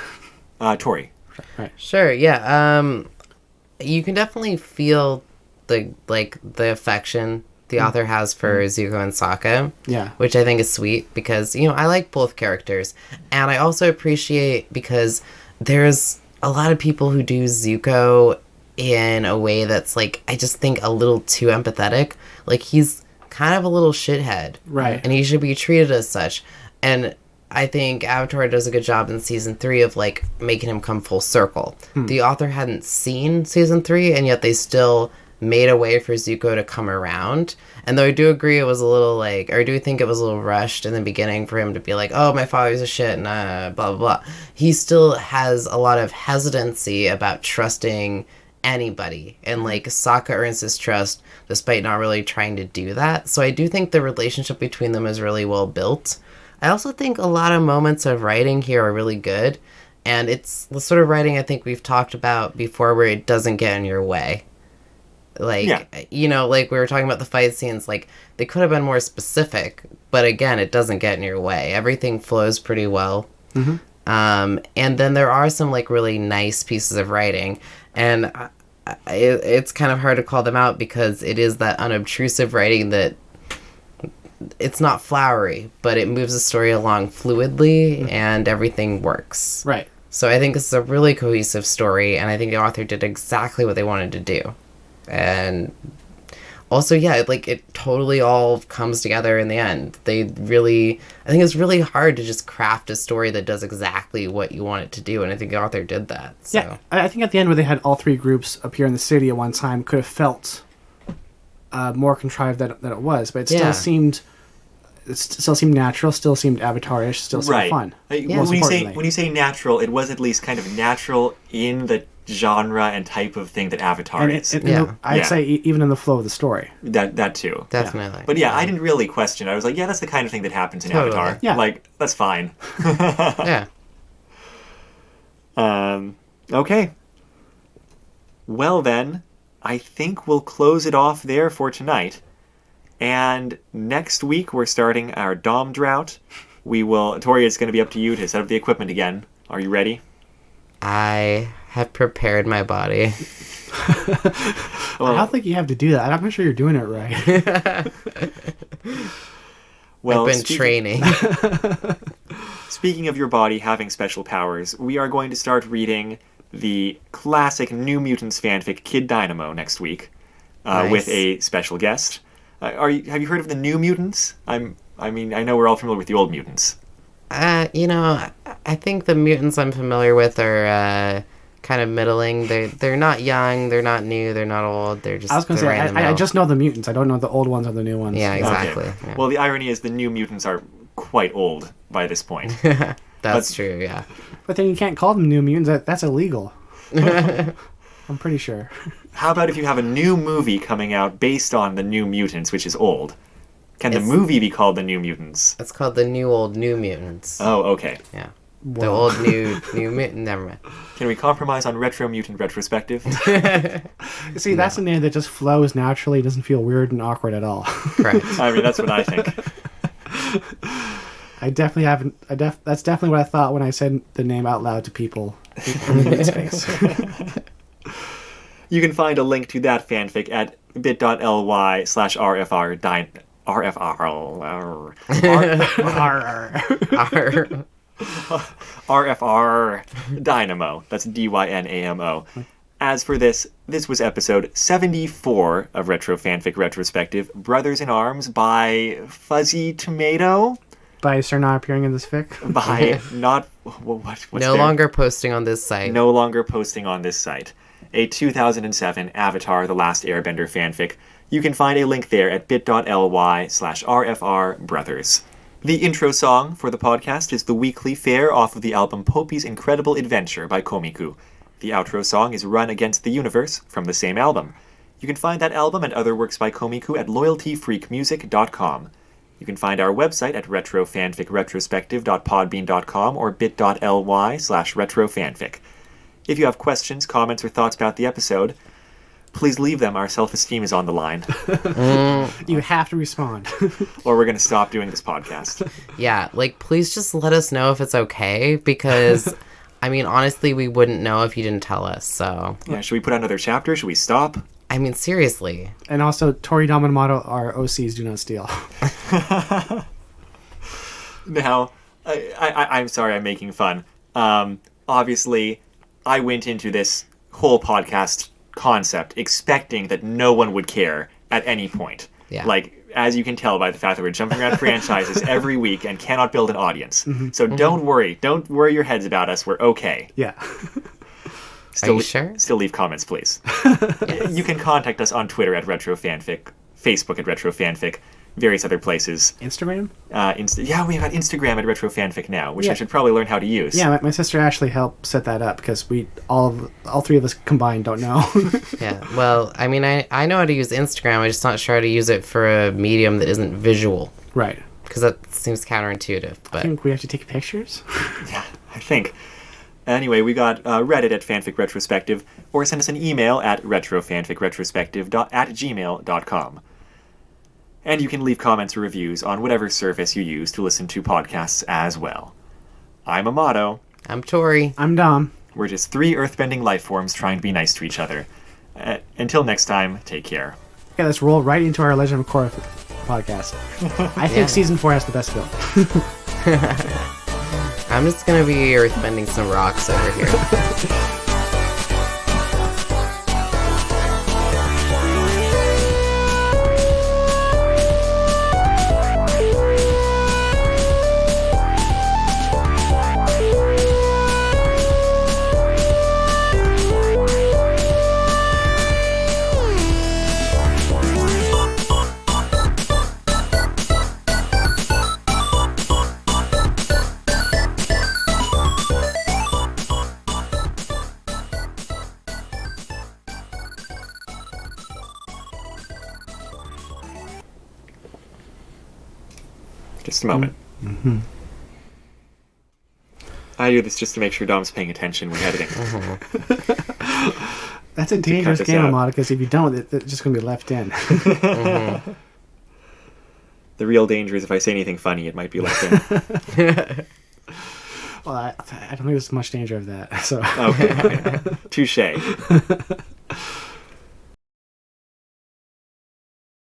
Speaker 1: Tori.
Speaker 3: Right.
Speaker 2: Sure, yeah. You can definitely feel the affection the author has for Zuko and Sokka.
Speaker 3: Yeah.
Speaker 2: Which I think is sweet because, I like both characters. And I also appreciate because there's a lot of people who do Zuko in a way that's like, I just think a little too empathetic. Like, he's kind of a little shithead.
Speaker 3: Right.
Speaker 2: And he should be treated as such. And I think Avatar does a good job in season 3 of like making him come full circle. The author hadn't seen season 3, and yet they still made a way for Zuko to come around. And though I do agree it was a little like, or I do think it was a little rushed in the beginning for him to be like, oh, my father's a shit, and blah, blah, blah. He still has a lot of hesitancy about trusting anybody. And like, Sokka earns his trust despite not really trying to do that. So I do think the relationship between them is really well built. I also think a lot of moments of writing here are really good. And it's the sort of writing I think we've talked about before where it doesn't get in your way. Like, you know, like we were talking about the fight scenes, like they could have been more specific, but again, it doesn't get in your way. Everything flows pretty well. And then there are some like really nice pieces of writing, and it's kind of hard to call them out because it is that unobtrusive writing that it's not flowery, but it moves the story along fluidly and everything works.
Speaker 3: Right.
Speaker 2: So I think this is a really cohesive story, and I think the author did exactly what they wanted to do. And also, yeah, like it totally all comes together in the end. I think it's really hard to just craft a story that does exactly what you want it to do, and I think the author did that. So.
Speaker 3: Yeah, I think at the end where they had all three groups appear in the city at one time could have felt more contrived than it was, but it still seemed natural, still seemed Avatar-ish, still seemed fun.
Speaker 1: When you say natural, it was at least kind of natural in the genre and type of thing that Avatar is.
Speaker 3: I'd say even in the flow of the story.
Speaker 1: That too.
Speaker 2: Definitely.
Speaker 1: But I didn't really question it. I was like, yeah, that's the kind of thing that happens in Avatar.
Speaker 3: Yeah.
Speaker 1: Like, that's fine.
Speaker 2: Yeah.
Speaker 1: Okay. Well then, I think we'll close it off there for tonight. And next week we're starting our Dom drought. Tori, it's going to be up to you to set up the equipment again. Are you ready?
Speaker 2: I have prepared my body.
Speaker 3: I don't think you have to do that. I'm not sure you're doing it right.
Speaker 2: I've been training.
Speaker 1: Speaking of your body having special powers, we are going to start reading the classic New Mutants fanfic Kid Dynamo next week with a special guest. Have you heard of the New Mutants? I know we're all familiar with the old mutants.
Speaker 2: I think the mutants I'm familiar with are kind of middling. They're not young, they're not new, they're not old. They're just.
Speaker 3: I was going to say I just know the mutants. I don't know the old ones or the new ones.
Speaker 2: Yeah, exactly.
Speaker 1: Okay.
Speaker 2: Yeah.
Speaker 1: Well, the irony is the New Mutants are quite old by this point.
Speaker 2: That's true. Yeah.
Speaker 3: But then you can't call them New Mutants. That's illegal. I'm pretty sure.
Speaker 1: How about if you have a new movie coming out based on the New Mutants, which is old? Can the movie be called the New Mutants?
Speaker 2: It's called the New Mutants.
Speaker 1: Oh, okay.
Speaker 2: Yeah.
Speaker 3: Whoa.
Speaker 2: The old new mutant. Never mind.
Speaker 1: Can we compromise on Retro Mutant Retrospective?
Speaker 3: See, that's a name that just flows naturally. It doesn't feel weird and awkward at all.
Speaker 2: Correct.
Speaker 1: I mean, that's what I think.
Speaker 3: I definitely haven't. That's definitely what I thought when I said the name out loud to people in the space.
Speaker 1: You can find a link to that fanfic at bit.ly/RFR RFR Dynamo. That's DYNAMO. As for this was episode 74 of Retro Fanfic Retrospective, Brothers in Arms by Fuzzy Tomato.
Speaker 3: By Sir not appearing in this fic?
Speaker 1: By not... What's
Speaker 2: no longer posting on this site.
Speaker 1: No longer posting on this site. A 2007 Avatar The Last Airbender fanfic. You can find a link there at bit.ly/RFR Brothers. The intro song for the podcast is The Weekly Fair off of the album Poppy's Incredible Adventure by Komiku. The outro song is Run Against the Universe from the same album. You can find that album and other works by Komiku at loyaltyfreakmusic.com. You can find our website at retrofanficretrospective.podbean.com or bit.ly/retrofanfic. If you have questions, comments, or thoughts about the episode, please leave them. Our self-esteem is on the line.
Speaker 3: You have to respond.
Speaker 1: Or we're going to stop doing this podcast.
Speaker 2: Yeah, please just let us know if it's okay, because, honestly, we wouldn't know if you didn't tell us, so...
Speaker 1: Yeah, should we put out another chapter? Should we stop?
Speaker 2: Seriously.
Speaker 3: And also, Tori, Dom, and Amado are OCs, do not steal.
Speaker 1: Now, I'm sorry I'm making fun. obviously, I went into this whole podcast concept expecting that no one would care at any point.
Speaker 2: Yeah.
Speaker 1: Like, as you can tell by the fact that we're jumping around franchises every week and cannot build an audience. So don't worry. Don't worry your heads about us. We're okay.
Speaker 3: Yeah.
Speaker 2: Are you sure?
Speaker 1: Still leave comments, please.
Speaker 2: Yes.
Speaker 1: You can contact us on Twitter at RetroFanfic, Facebook at RetroFanfic, various other places.
Speaker 3: Instagram?
Speaker 1: Yeah, we got Instagram at RetroFanfic now, which I
Speaker 3: Yeah.
Speaker 1: should probably learn how to use.
Speaker 3: Yeah, my sister Ashley helped set that up because we all three of us combined don't know.
Speaker 2: Yeah, well, I mean, I know how to use Instagram. I'm just not sure how to use it for a medium that isn't visual.
Speaker 3: Right.
Speaker 2: Because that seems counterintuitive.
Speaker 3: I
Speaker 2: But
Speaker 3: think we have to take pictures.
Speaker 1: Yeah, I think. Anyway, we got Reddit at Fanfic Retrospective, or send us an email at retrofanficretrospective@gmail.com. And you can leave comments or reviews on whatever service you use to listen to podcasts as well. I'm Amado.
Speaker 2: I'm Tori.
Speaker 3: I'm Dom.
Speaker 1: We're just three earthbending life forms trying to be nice to each other. Until next time, take care.
Speaker 3: Okay, let's roll right into our Legend of Korra podcast. I think
Speaker 2: Yeah.
Speaker 3: season 4 has the best film.
Speaker 2: I'm just gonna be earthbending some rocks over here.
Speaker 1: Just a moment. I do this just to make sure Dom's paying attention when editing.
Speaker 3: That's a dangerous
Speaker 1: this
Speaker 3: game,
Speaker 1: out.
Speaker 3: Amada, because if you don't, it's just going to be left in.
Speaker 1: The real danger is if I say anything funny, it might be left in.
Speaker 3: Well, I don't think there's much danger of that. So.
Speaker 1: Okay. Touche.